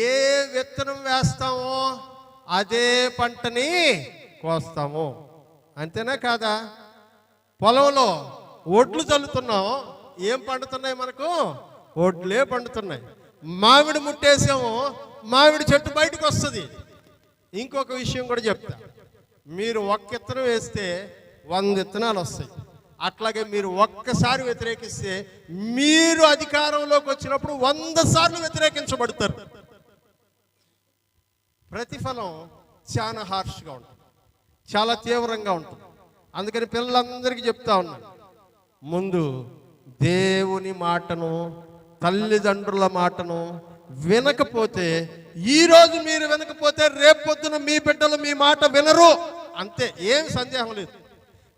ఏ విత్తనం వేస్తామో అదే పంటని కోస్తాము. అంతేనా కాదా? పొలంలో ఒడ్లు చల్లుతున్నాం, ఏం పండుతున్నాయి మనకు? ఒడ్లే పండుతున్నాయి. మామిడి ముట్టేసాము, మామిడి చెట్టు బయటకు వస్తుంది. ఇంకొక విషయం కూడా చెప్తా, మీరు ఒక్క విత్తనం వేస్తే 100 విత్తనాలు వస్తాయి. అట్లాగే మీరు ఒక్కసారి వ్యతిరేకిస్తే మీరు అధికారంలోకి వచ్చినప్పుడు 100 సార్లు వ్యతిరేకించబడతారు. ప్రతిఫలం చాలా హార్ష్గా ఉంటుంది, చాలా తీవ్రంగా ఉంటుంది. అందుకని పిల్లలందరికీ చెప్తా ఉన్నాను, ముందు దేవుని మాటను, తల్లిదండ్రుల మాటను వినకపోతే, ఈరోజు మీరు వినకపోతే రేపొద్దున మీ బిడ్డలు మీ మాట వినరు. అంతే, ఏం సందేహం లేదు.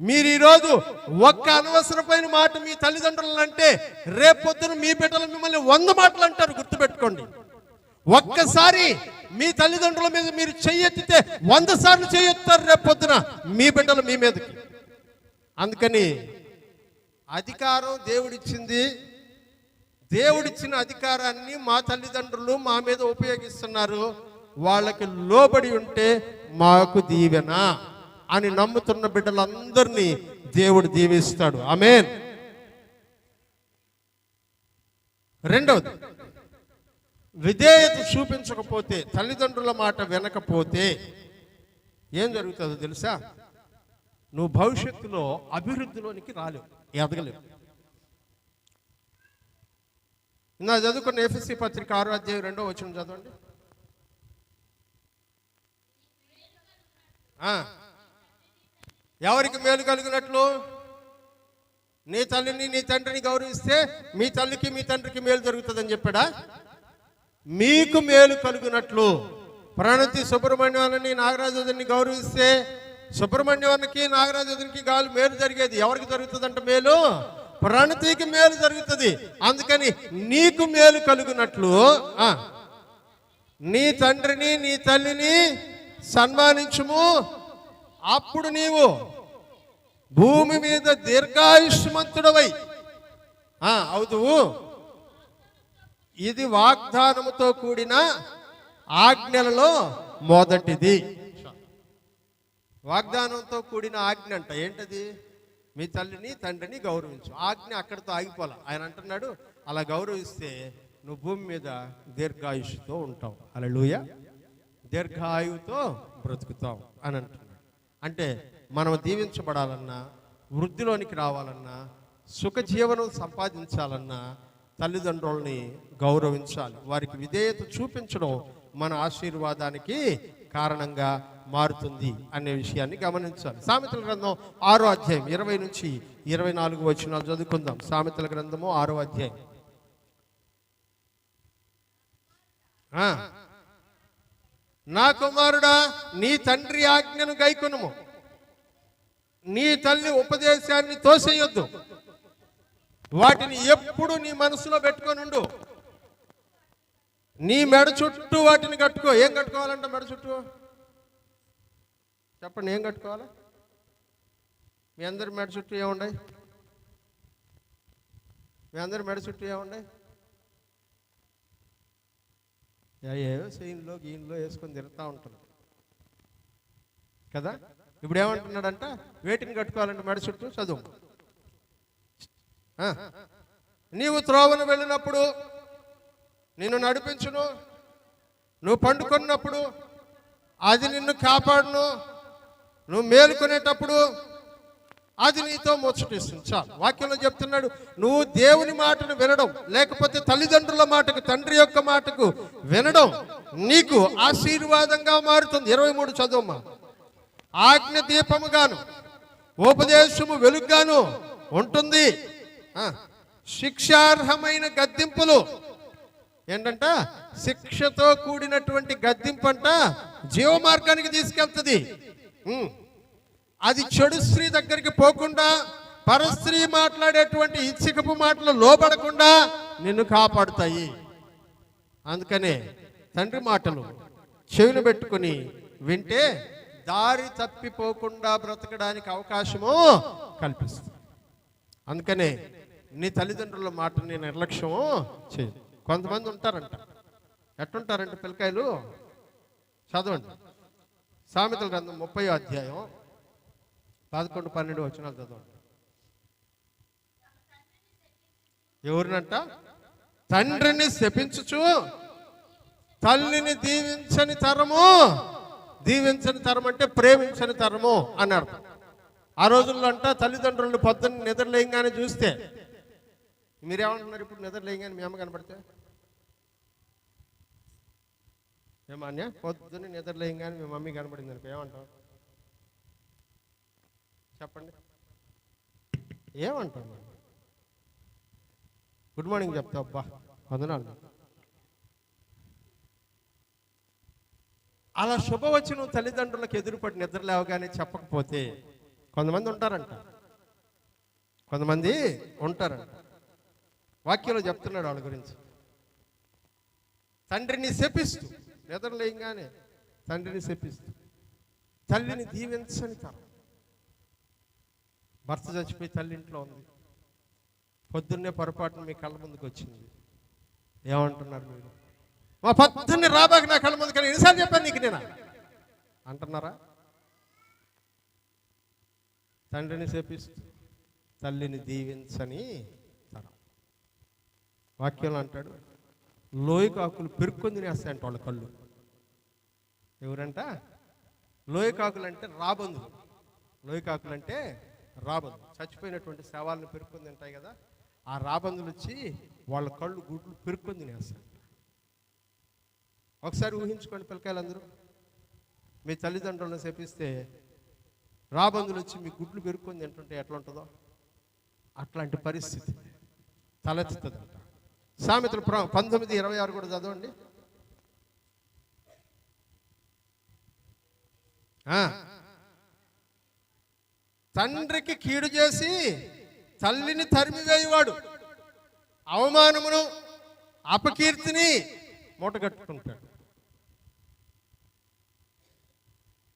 మీరు ఈరోజు ఒక్క అనవసరమైన మాట మీ తల్లిదండ్రులను అంటే రేపొద్దున మీ బిడ్డలు మిమ్మల్ని 100 మాటలు అంటారు. గుర్తుపెట్టుకోండి. ఒక్కసారి మీ తల్లిదండ్రుల మీద మీరు చెయ్యెత్తితే 100 సార్లు చెయ్యెత్తారు రేపొద్దున మీ బిడ్డలు మీ మీదకి. అందుకని అధికారం దేవుడిచ్చింది. దేవుడిచ్చిన అధికారాన్ని మా తల్లిదండ్రులు మా మీద ఉపయోగిస్తున్నారు. వాళ్ళకి లోబడి ఉంటే మాకు దీవెన అని నమ్ముతున్న బిడ్డలందరినీ దేవుడు దీవిస్తాడు. ఆమేన్. రెండవది, విధేయత చూపించకపోతే, తల్లిదండ్రుల మాట వినకపోతే ఏం జరుగుతుందో తెలుసా? నువ్వు భవిష్యత్తులో అభివృద్ధిలోనికి రాలేవు, ఎదగలేవు. నా చదువుకున్న ఎఫెసీ పత్రిక 6వ అధ్యాయం 2వ వచనం చదవండి. ఎవరికి మేలు కలిగినట్లు? నీ తల్లిని నీ తండ్రిని గౌరవిస్తే మీ తల్లికి మీ తండ్రికి మేలు జరుగుతుందని చెప్పాడా? మీకు మేలు కలుగునట్లు. ప్రణతి సుబ్రహ్మణ్యాన్ని నాగరాజుని గౌరవిస్తే సుబ్రహ్మణ్యానికి నాగరాజునికి మేలు జరిగేది. ఎవరికి జరుగుతుందంట మేలు? ప్రణతికి మేలు జరుగుతుంది. అందుకని నీకు మేలు కలుగునట్లు నీ తండ్రిని నీ తల్లిని సన్మానించుము, అప్పుడు నీవు భూమి మీద దీర్ఘాయుష్మంతుడవై అవుదువు. ఇది వాగ్దానముతో కూడిన ఆజ్ఞలలో మొదటిది. వాగ్దానంతో కూడిన ఆజ్ఞ అంట. ఏంటది? మీ తల్లిని తండ్రిని గౌరవించు. ఆజ్ఞ అక్కడితో ఆగిపోలే. ఆయన అంటున్నాడు, అలా గౌరవిస్తే నువ్వు భూమి మీద దీర్ఘాయుష్తో ఉంటావు. హల్లెలూయా. దీర్ఘాయువుతో బ్రతుకుతావు అని అంటున్నాడు. అంటే మనం దీవించబడాలన్నా, వృద్ధిలోనికి రావాలన్నా, సుఖజీవనం సంపాదించాలన్నా తల్లిదండ్రుల్ని గౌరవించాలి. వారికి విధేయత చూపించడం మన ఆశీర్వాదానికి కారణంగా మారుతుంది అనే విషయాన్ని గమనించాలి. సామెతల గ్రంథం 6వ అధ్యాయం 20 నుంచి 24 వచనాలు చదువుకుందాం. సామెతల గ్రంథము 6వ అధ్యాయం. నా కుమారుడా, నీ తండ్రి ఆజ్ఞను గైకొనుము, నీ తల్లి ఉపదేశాన్ని తోసేయొద్దు. వాటిని ఎప్పుడు నీ మనసులో పెట్టుకొనుండు. నీ మెడ చుట్టూ వాటిని కట్టుకో. ఏం కట్టుకోవాలంట మెడ చుట్టూ? చెప్పండి, ఏం కట్టుకోవాలి? మీ అందరి మెడ చుట్టూ ఏముండయి? మీ అందరి మెడ చుట్టూ ఏముండయి? ఏవో సెయిన్లో గీన్లో వేసుకొని తిరుగుతూ ఉంటారు కదా. ఇప్పుడు ఏమంటున్నాడంట? వేటిని కట్టుకోవాలంటే మెడ చుట్టూ. చదువు. నీవు త్రోవను వెళ్ళినప్పుడు నిన్ను నడిపించును, నువ్వు పండుకున్నప్పుడు అది నిన్ను కాపాడును, నువ్వు మేలుకునేటప్పుడు అది నీతో ముచ్చటిస్తుంది. చాలు. వాక్యంలో చెప్తున్నాడు, నువ్వు దేవుని మాటను వినడం, లేకపోతే తల్లిదండ్రుల మాటకు, తండ్రి యొక్క మాటకు వినడం నీకు ఆశీర్వాదంగా మారుతుంది. 23 చదువుమ్మా. ఆజ్ఞ దీపముగాను ఉపదేశము వెలుగుగాను ఉంటుంది. శిక్షార్హమైన గద్దింపులు ఏంటంట? శిక్షతో కూడినటువంటి గద్దింపు అంట జీవ మార్గానికి తీసుకెళ్తుంది. అది చెడు స్త్రీ దగ్గరికి పోకుండా, పరస్త్రీ మాట్లాడేటువంటి ఇచ్చికపు మాటలు లోబడకుండా నిన్ను కాపాడుతాయి. అందుకనే తండ్రి మాటలు చెవిని పెట్టుకుని వింటే దారి తప్పిపోకుండా బ్రతకడానికి అవకాశము కల్పిస్తుంది. అందుకనే నీ తల్లిదండ్రుల మాటని నిర్లక్ష్యం చేయి. కొంతమంది ఉంటారంట, ఎట్టుంటారంటే పిల్లకాయలు, చదవండి సామెతల గ్రంథం 30వ అధ్యాయం 11-12 వచనాలు చదవండి. ఎవరినంట? తండ్రిని శపించుచు తల్లిని దీవించని తరము. దీవించని తరం అంటే ప్రేమించని తరము అని అర్థం. ఆ రోజుల్లో అంట తల్లిదండ్రులను పొద్దున్న నిద్రలేయంగానే చూస్తే, మీరేమంటున్నారు ఇప్పుడు? నిద్రలేయంగానే మీ అమ్మ కనపడితే ఏమాన్య? పొద్దున్న నిద్రలేయంగానే మీ మమ్మీ కనపడింది అనుకో, ఏమంటావు? చెప్పండి, ఏమంటావు? గుడ్ మార్నింగ్ చెప్తావు, అబ్బా వందనాలు. అలా శుభవచనం తల్లిదండ్రులకు ఎదురుపడి నిద్ర లేవగానే చెప్పకపోతే కొంతమంది ఉంటారంట, కొంతమంది ఉంటారంట. వాక్యంలో చెప్తున్నాడు వాళ్ళ గురించి. తండ్రిని శపిస్తూ, నిద్రలేయంగానే తండ్రిని శపిస్తూ తల్లిని దీవించని తరం. భర్త చచ్చిపోయి తల్లి ఇంట్లో ఉంది, పొద్దున్నే పొరపాటున మీ కళ్ళ ముందుకు వచ్చింది, ఏమంటున్నారు మీరు? మా పొద్దున్నే రాబాక నా కళ్ళ ముందుకు ఎన్నిసార్లు చెప్పాను నీకు నేను అంటున్నారా? తండ్రిని శపిస్తూ తల్లిని దీవించని తరం. వాక్యంలో అంటాడు, లోయకాకులు పెరుక్కొని తినేస్తాయంట వాళ్ళ కళ్ళు. ఎవరంట? లోయకాకులు అంటే రాబందులు. లోయకాకులు అంటే రాబందులు, చచ్చిపోయినటువంటి శవాలను పెరుక్కొని తింటాయి కదా, ఆ రాబందులు వచ్చి వాళ్ళ కళ్ళు గుడ్లు పెరుక్కొని తినేస్తాయి. ఒకసారి ఊహించుకోండి పిల్లకాయలందరూ, మీ తల్లిదండ్రులను శపిస్తే రాబందులు వచ్చి మీ గుడ్లు పెరుక్కొని తింటుంటే ఎట్లా ఉంటుందో అట్లాంటి పరిస్థితి తలెత్తుతుందంట. సామెతలు 19:26 కూడా చదవండి. తండ్రికి కీడు చేసి తల్లిని తరిమివేయువాడు అవమానమును అపకీర్తిని మూటగట్టుకుంటాడు.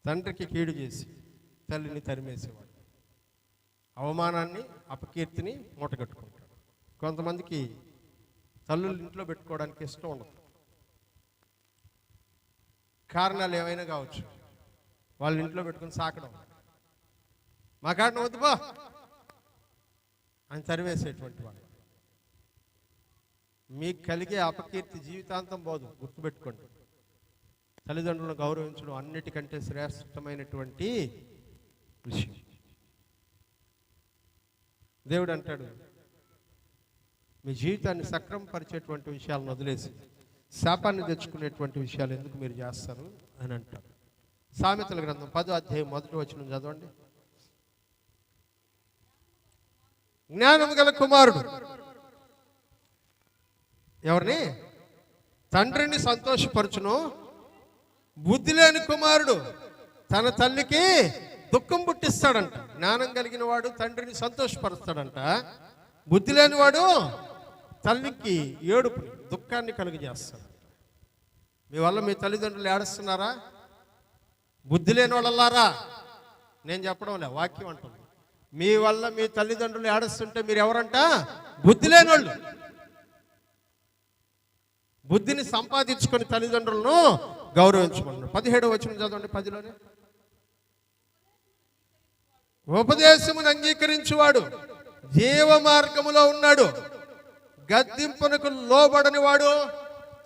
తండ్రికి కీడు చేసి తల్లిని తరిమేసేవాడు అవమానాన్ని అపకీర్తిని మూటగట్టుకుంటాడు. కొంతమందికి తల్లులు ఇంట్లో పెట్టుకోవడానికి ఇష్టం ఉండదు. కారణాలు ఏమైనా కావచ్చు. వాళ్ళ ఇంట్లో పెట్టుకుని సాకడం, మా కారణం వద్దు బా అని తరివేసేటువంటి వాడు. మీకు కలిగే అపకీర్తి జీవితాంతం పోదు, గుర్తుపెట్టుకోండి. తల్లిదండ్రులను గౌరవించడం అన్నిటికంటే శ్రేష్టమైనటువంటి విషయం. దేవుడు అంటాడు, మీ జీవితాన్ని సక్రమపరిచేటువంటి విషయాలను వదిలేసి శాపాన్ని తెచ్చుకునేటువంటి విషయాలు ఎందుకు మీరు చేస్తారు అని అంటాడు. సామెతల గ్రంథం 10వ అధ్యాయం 1వ వచనం చదవండి. జ్ఞానము గల కుమారుడు ఎవరిని? తండ్రిని సంతోషపరచును. బుద్ధి లేని కుమారుడు తన తల్లికి దుఃఖం పుట్టిస్తాడంట. జ్ఞానం కలిగిన వాడు తండ్రిని సంతోషపరుస్తాడంట. బుద్ధి లేనివాడు తల్లికి ఏడుపుని, దుఃఖాన్ని కలుగజేస్తాడు. మీ వల్ల మీ తల్లిదండ్రులు ఏడుస్తున్నారా? బుద్ధి లేని వాళ్ళలారా, నేను చెప్పడం లే, వాక్యం అంటుంది. మీ వల్ల మీ తల్లిదండ్రులు ఏడుస్తుంటే మీరు ఎవరంట? బుద్ధి లేని వాళ్ళు. బుద్ధిని సంపాదించుకొని తల్లిదండ్రులను గౌరవించుకున్నాడు. 17వ వచనం చదవండి. 10లోనే, ఉపదేశమును అంగీకరించువాడు జీవ మార్గములో ఉన్నాడు, గద్దింపునకు లోబడని వాడు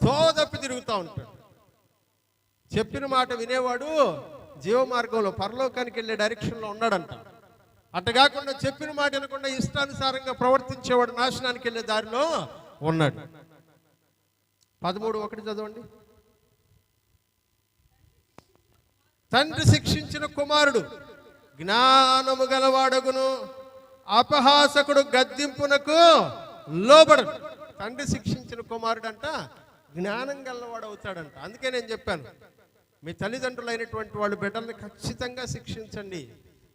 తోదప్పి తిరుగుతూ ఉంటాడు. చెప్పిన మాట వినేవాడు జీవ మార్గంలో పరలోకానికి వెళ్ళే డైరెక్షన్లో ఉన్నాడంట. అట్ట కాకుండా చెప్పిన మాట వినకుండా ఇష్టానుసారంగా ప్రవర్తించేవాడు నాశనానికి వెళ్ళే దారిలో ఉన్నాడు. 13:1 చదవండి. తండ్రి శిక్షించిన కుమారుడు జ్ఞానము గలవాడగును, అపహాసకుడు గద్దింపునకు లోబడడు. తండ్రి శిక్షించిన కుమారుడు అంట జ్ఞానం గలవాడు అవుతాడంట. అందుకే నేను చెప్పాను, మీ తల్లిదండ్రులు అయినటువంటి వాళ్ళు బిడ్డల్ని ఖచ్చితంగా శిక్షించండి.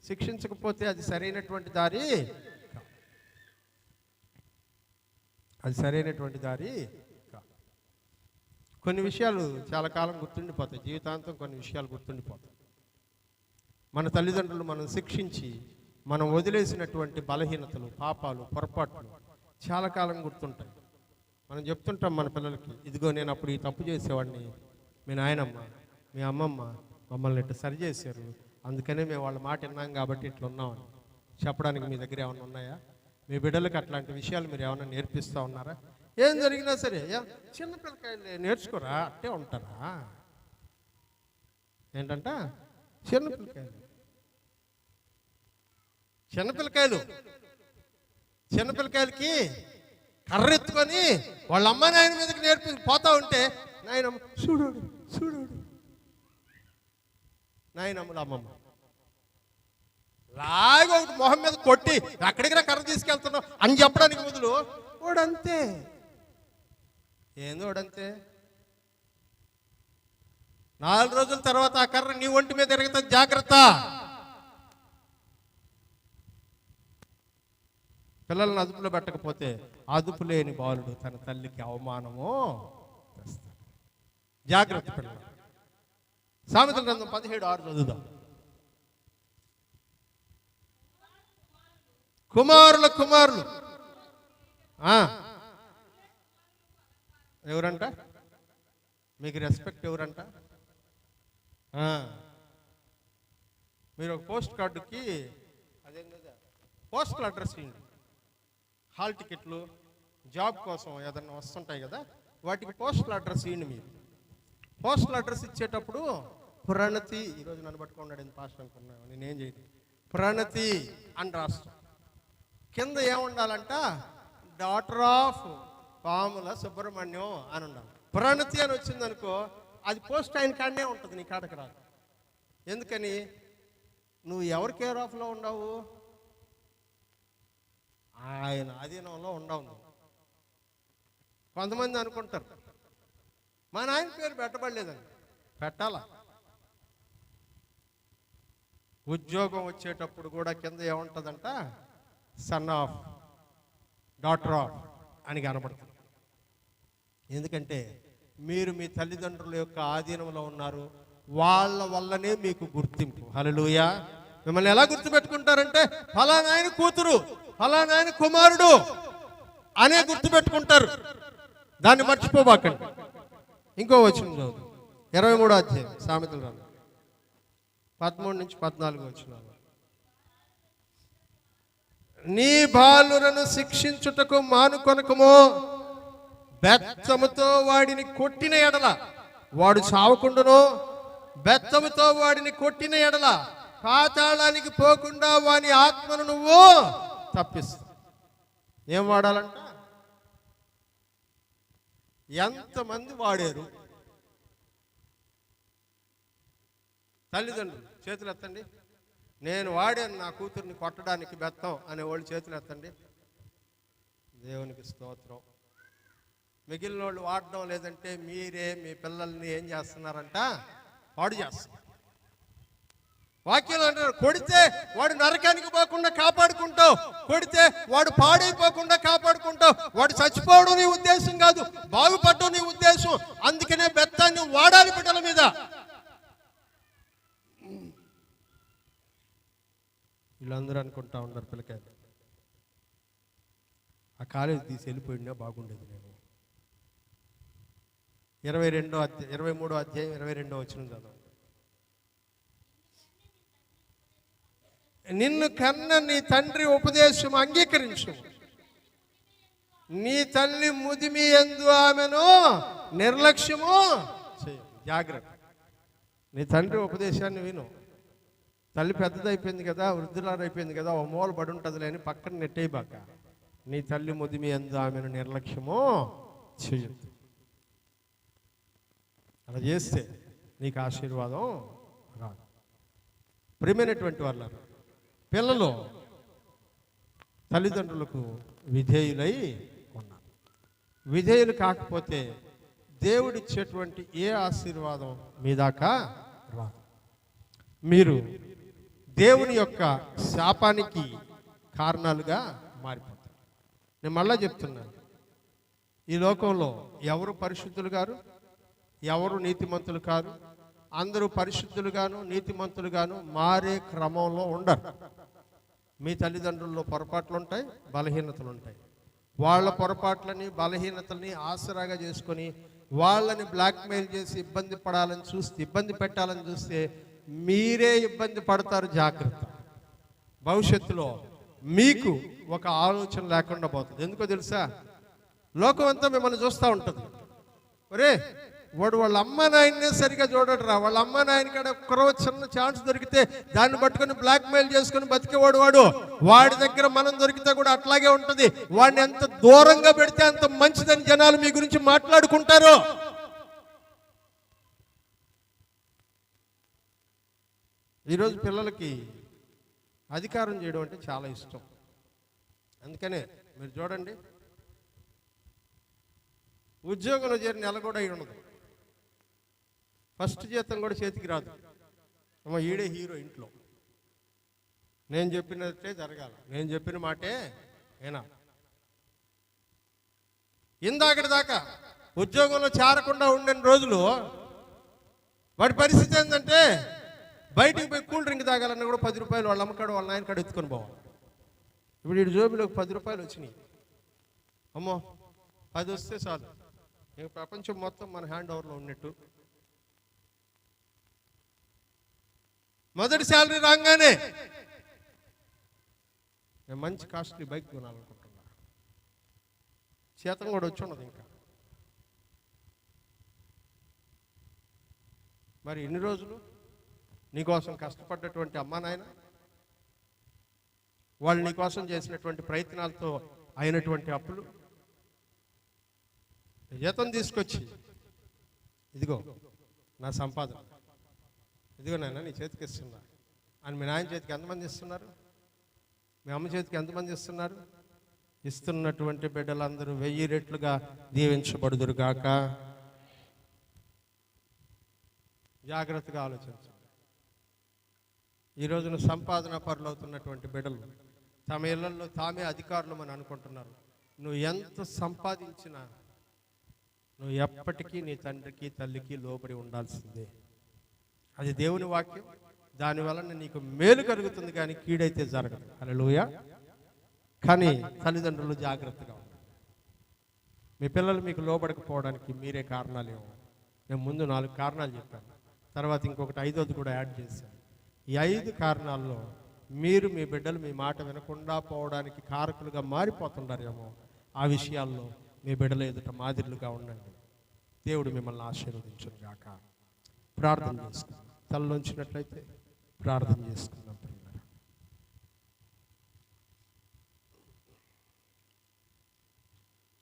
శిక్షించకపోతే అది సరైనటువంటి దారి, అది సరైనటువంటి దారి. కొన్ని విషయాలు చాలా కాలం గుర్తుండిపోతాయి, జీవితాంతం కొన్ని విషయాలు గుర్తుండిపోతాయి. మన తల్లిదండ్రులు మనం శిక్షించి మనం వదిలేసినటువంటి బలహీనతలు, పాపాలు, పొరపాట్లు చాలా కాలం గుర్తుంటాయి. మనం చెప్తుంటాం మన పిల్లలకి, ఇదిగో నేను అప్పుడు ఈ తప్పు చేసేవాడిని, మీ నాయనమ్మ మీ అమ్మమ్మ మమ్మల్ని ఇట్లా సరి చేశారు, అందుకనే మేము వాళ్ళ మాట విన్నాం కాబట్టి ఇట్లా ఉన్నామని చెప్పడానికి మీ దగ్గర ఏమైనా ఉన్నాయా? మీ బిడ్డలకు అట్లాంటి విషయాలు మీరు ఏమైనా నేర్పిస్తూ ఉన్నారా? ఏం జరిగినా సరే చిన్నపిల్లకాయలు నేర్చుకోరా, అట్టే ఉంటారా? ఏంటంట చిన్నపిల్లకాయలకి కర్ర ఎత్తుకొని వాళ్ళ అమ్మ నాయన మీదకి నేర్పి పోతా ఉంటే నాయనమ్మ చూడు చూడు, నాయనమ్మల అమ్మమ్మ లాగా ఒకటి మొహం మీద కొట్టి అక్కడికి కర్ర తీసుకెళ్తున్నావు అని చెప్పడానికి మొదలు ఓడంతే. ఏందో ఓడంతే. 4 రోజుల తర్వాత ఆ కర్ర నీ ఒంటి మీద తిరుగుతుంది, జాగ్రత్త. పిల్లలను అదుపులో పెట్టకపోతే అదుపు లేని బాలుడు తన తల్లికి అవమానము తెస్తాడు. జాగ్రత్త పిల్లలు. సామెతల గ్రంథం 17:6 చదువుదాం. కుమారుల కుమారులు ఎవరంట? మీకు రెస్పెక్ట్ ఎవరంట? మీరు ఒక పోస్ట్ కార్డుకి అదేం కదా పోస్టల్ అడ్రస్ ఇవ్వండి. హాల్ టికెట్లు జాబ్ కోసం ఏదన్నా వస్తుంటాయి కదా, వాటికి పోస్టల్ అడ్రస్ ఇవ్వండి. మీరు పోస్టల్ అడ్రస్ ఇచ్చేటప్పుడు ప్రణతి, ఈరోజు నన్ను పట్టుకున్నాడు ఎంత పాస్ట్ అనుకున్నాను, నేనేం చేయను, ప్రణతి అని రాస్తాం. కింద ఏముండాలంట? డాటర్ ఆఫ్ పాముల సుబ్రహ్మణ్యం అని ఉండాలి. ప్రణతి అని వచ్చిందనుకో అది పోస్ట్ ఆయన కాడనే ఉంటుంది, నీ కాడకు రాదు. ఎందుకని? నువ్వు ఎవరి కేర్ ఆఫ్లో ఉండవు? ఆయన అధీనంలో ఉండవు నువ్వు. కొంతమంది అనుకుంటారు మా నాయన పేరు పెట్టబడలేదని. పెట్టాలా? ఉద్యోగం వచ్చేటప్పుడు కూడా కింద ఏముంటుందంట? సన్ ఆఫ్, డాటర్ ఆఫ్ అని కనబడుతుంది. ఎందుకంటే మీరు మీ తల్లిదండ్రుల యొక్క ఆధీనంలో ఉన్నారు, వాళ్ళ వల్లనే మీకు గుర్తింపు. హల్లెలూయా. మిమ్మల్ని ఎలా గుర్తుపెట్టుకుంటారంటే ఫలానా ఆయన కూతురు, ఫలానా ఆయన కుమారుడు అనే గుర్తుపెట్టుకుంటారు. దాన్ని మర్చిపోబాకండి. ఇంకో వచనం చదువు, 23వ అధ్యాయం సామెతల గ్రంథం 13 నుంచి 14 వచనాలు. నీ బాలురను శిక్షించుటకు మానుకొనకము, బెత్తముతో వాడిని కొట్టిన ఎడల వాడు చావకుండును, బెత్తముతో వాడిని కొట్టిన ఎడల పాతాళానికి పోకుండా వాని ఆత్మను నువ్వు తప్పిస్తావు. ఏం వాడాలంట? ఎంతమంది వాడారు? తల్లిదండ్రులు చేతులు ఎత్తండి. నేను వాడాను నా కూతుర్ని కొట్టడానికి బెత్తం అనేవాళ్ళు చేతులు ఎత్తండి. దేవునికి స్తోత్రం. మిగిలిన వాళ్ళు వాడడం లేదంటే మీరే మీ పిల్లల్ని ఏం చేస్తున్నారంట? పాడు చేస్తున్నారు. వాక్యంలో అంటారు, కొడితే వాడు నరకానికి పోకుండా కాపాడుకుంటావు, కొడితే వాడు పాడైపోకుండా కాపాడుకుంటావు. వాడు చచ్చిపోవడం నీ ఉద్దేశం కాదు, బాగుపడడం నీ ఉద్దేశం. అందుకనే బెత్తాన్ని వాడాలి బిడ్డల మీద. వీళ్ళందరూ అనుకుంటా ఉన్నారు పిల్లకాయలు ఆ కాలేజీ తీసి వెళ్ళిపోయినా బాగుండేది. నేను 23వ అధ్యాయం 22వ వచనం చదువు. నిన్ను కన్న నీ తండ్రి ఉపదేశం అంగీకరించు, నీ తల్లి ముదిమి యందు ఆమెను నిర్లక్ష్యము చేయ. జాగ్రత్త. నీ తండ్రి ఉపదేశాన్ని విను. తల్లి పెద్దదైపోయింది కదా, వృద్ధురాలైపోయింది కదా, ఓ మూల పడి ఉంటుందిలే అని పక్కన నెట్టేయబాక. నీ తల్లి ముదిమి యందు ఆమెను నిర్లక్ష్యము చేయొద్దు. అలా చేస్తే నీకు ఆశీర్వాదం రాదు. ప్రియమైనటువంటి వాళ్ళ పిల్లలు తల్లిదండ్రులకు విధేయులై ఉన్నారు. విధేయులు కాకపోతే దేవుడిచ్చేటువంటి ఏ ఆశీర్వాదం మీ దాకా రాదు. మీరు దేవుని యొక్క శాపానికి కారణాలుగా మారిపోతారు. నేను మళ్ళా చెప్తున్నాను, ఈ లోకంలో ఎవరు పరిశుద్ధులు గారు, ఎవరు నీతిమంతులు కారు. అందరూ పరిశుద్ధులుగాను నీతిమంతులుగాను మారే క్రమంలో ఉండరు. మీ తల్లిదండ్రుల్లో పొరపాట్లు ఉంటాయి, బలహీనతలు ఉంటాయి. వాళ్ళ పొరపాట్లని బలహీనతల్ని ఆసరాగా చేసుకొని వాళ్ళని బ్లాక్మెయిల్ చేసి ఇబ్బంది పెట్టాలని చూస్తే మీరే ఇబ్బంది పడతారు. జాగ్రత్త. భవిష్యత్తులో మీకు ఒక ఆలోచన లేకుండా పోతుంది. ఎందుకో తెలుసా? లోకం అంతా మిమ్మల్ని చూస్తూ ఉంటుంది. ఒరే వాడు వాళ్ళ అమ్మ నాయన్నే సరిగా చూడడురా, వాళ్ళ అమ్మ నాయన కాడ ఒక్కరో చిన్న ఛాన్స్ దొరికితే దాన్ని పట్టుకొని బ్లాక్మెయిల్ చేసుకుని బతికేవాడు వాడి దగ్గర మనం దొరికితే కూడా అట్లాగే ఉంటుంది. వాడిని ఎంత దూరంగా పెడితే అంత మంచిదని జనాలు మీ గురించి మాట్లాడుకుంటారు. ఈరోజు పిల్లలకి అధికారం చేయడం అంటే చాలా ఇష్టం. అందుకనే మీరు చూడండి, ఉద్యోగంలో చేరిన నెల కూడా ఉండదు, ఫస్ట్ జీతం కూడా చేతికి రాదు. అమ్మ ఈడే హీరో ఇంట్లో, నేను చెప్పినట్టే జరగాలి, నేను చెప్పిన మాటే ఏనా. ఇందాకటి దాకా ఉద్యోగంలో చేరకుండా ఉండిన రోజులు వాడి పరిస్థితి ఏంటంటే బయటికి పోయి కూల్ డ్రింక్ తాగాలన్నా కూడా 10 రూపాయలు వాళ్ళ అమ్మకాడు వాళ్ళ నాయన కాడ ఎత్తుకొని పోవాలి. ఇప్పుడు ఈ జోబులోకి 10 రూపాయలు వచ్చినాయి. అమ్మో 10 వస్తే చాలు, ఇంక ప్రపంచం మొత్తం మన హ్యాండ్ ఓవర్లో ఉన్నట్టు. మొదటి శాలరీ రాగానే నేను మంచి కాస్ట్లీ బైక్ కొనాలనుకుంటున్నా, శాతం కూడా వచ్చి ఉన్నది. ఇంకా మరి ఇన్ని రోజులు నీకోసం కష్టపడ్డటువంటి అమ్మా నాయన, వాళ్ళు నీకోసం చేసినటువంటి ప్రయత్నాలతో అయినటువంటి అప్పులు, జీతం తీసుకొచ్చి ఇదిగో నా సంపాదన, ఇదిగో నాయన నీ చేతికి ఇస్తున్నా అని మీ నాయన చేతికి ఎంతమంది ఇస్తున్నారు? మీ అమ్మ చేతికి ఎంతమంది ఇస్తున్నారు? ఇస్తున్నటువంటి బిడ్డలందరూ 1000 రెట్లుగా దీవించబడుదురుగాక. జాగ్రత్తగా ఆలోచించండి. ఈ రోజున సంపాదన పరులవుతున్నటువంటి బిడ్డలు తమ ఇళ్లలో తామే అధికారులు అని అనుకుంటున్నారు. నువ్వు ఎంత సంపాదించినా నువ్వు ఎప్పటికీ నీ తండ్రికి తల్లికి లోబడి ఉండాల్సిందే. అది దేవుని వాక్యం. దానివలన నీకు మేలు కలుగుతుంది కానీ కీడైతే జరగదు. హల్లెలూయా. కానీ తల్లిదండ్రులు జాగ్రత్తగా ఉండాలి. మీ పిల్లలు మీకు లోబడకపోవడానికి మీరే కారణాలేమో. నేను ముందు 4 కారణాలు చెప్పాను, తర్వాత ఇంకొకటి 5వది కూడా యాడ్ చేశాను. ఈ 5 కారణాల్లో మీరు మీ బిడ్డలు మీ మాట వినకుండా పోవడానికి కారకులుగా మారిపోతున్నారేమో. ఆ విషయాల్లో మీ బిడ్డల ఎదుట మాదిరిలుగా ఉండండి. దేవుడు మిమ్మల్ని ఆశీర్వదించును గాక. ప్రార్థన చేసుకుందాం. తలలోంచినట్లయితే ప్రార్థన చేసుకుందాం. ప్రియులారా,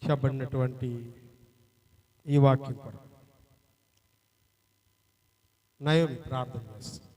చెప్పబడినటువంటి ఈ వాక్యం కొరకు నయోమి ప్రార్థన చేస్తుంది.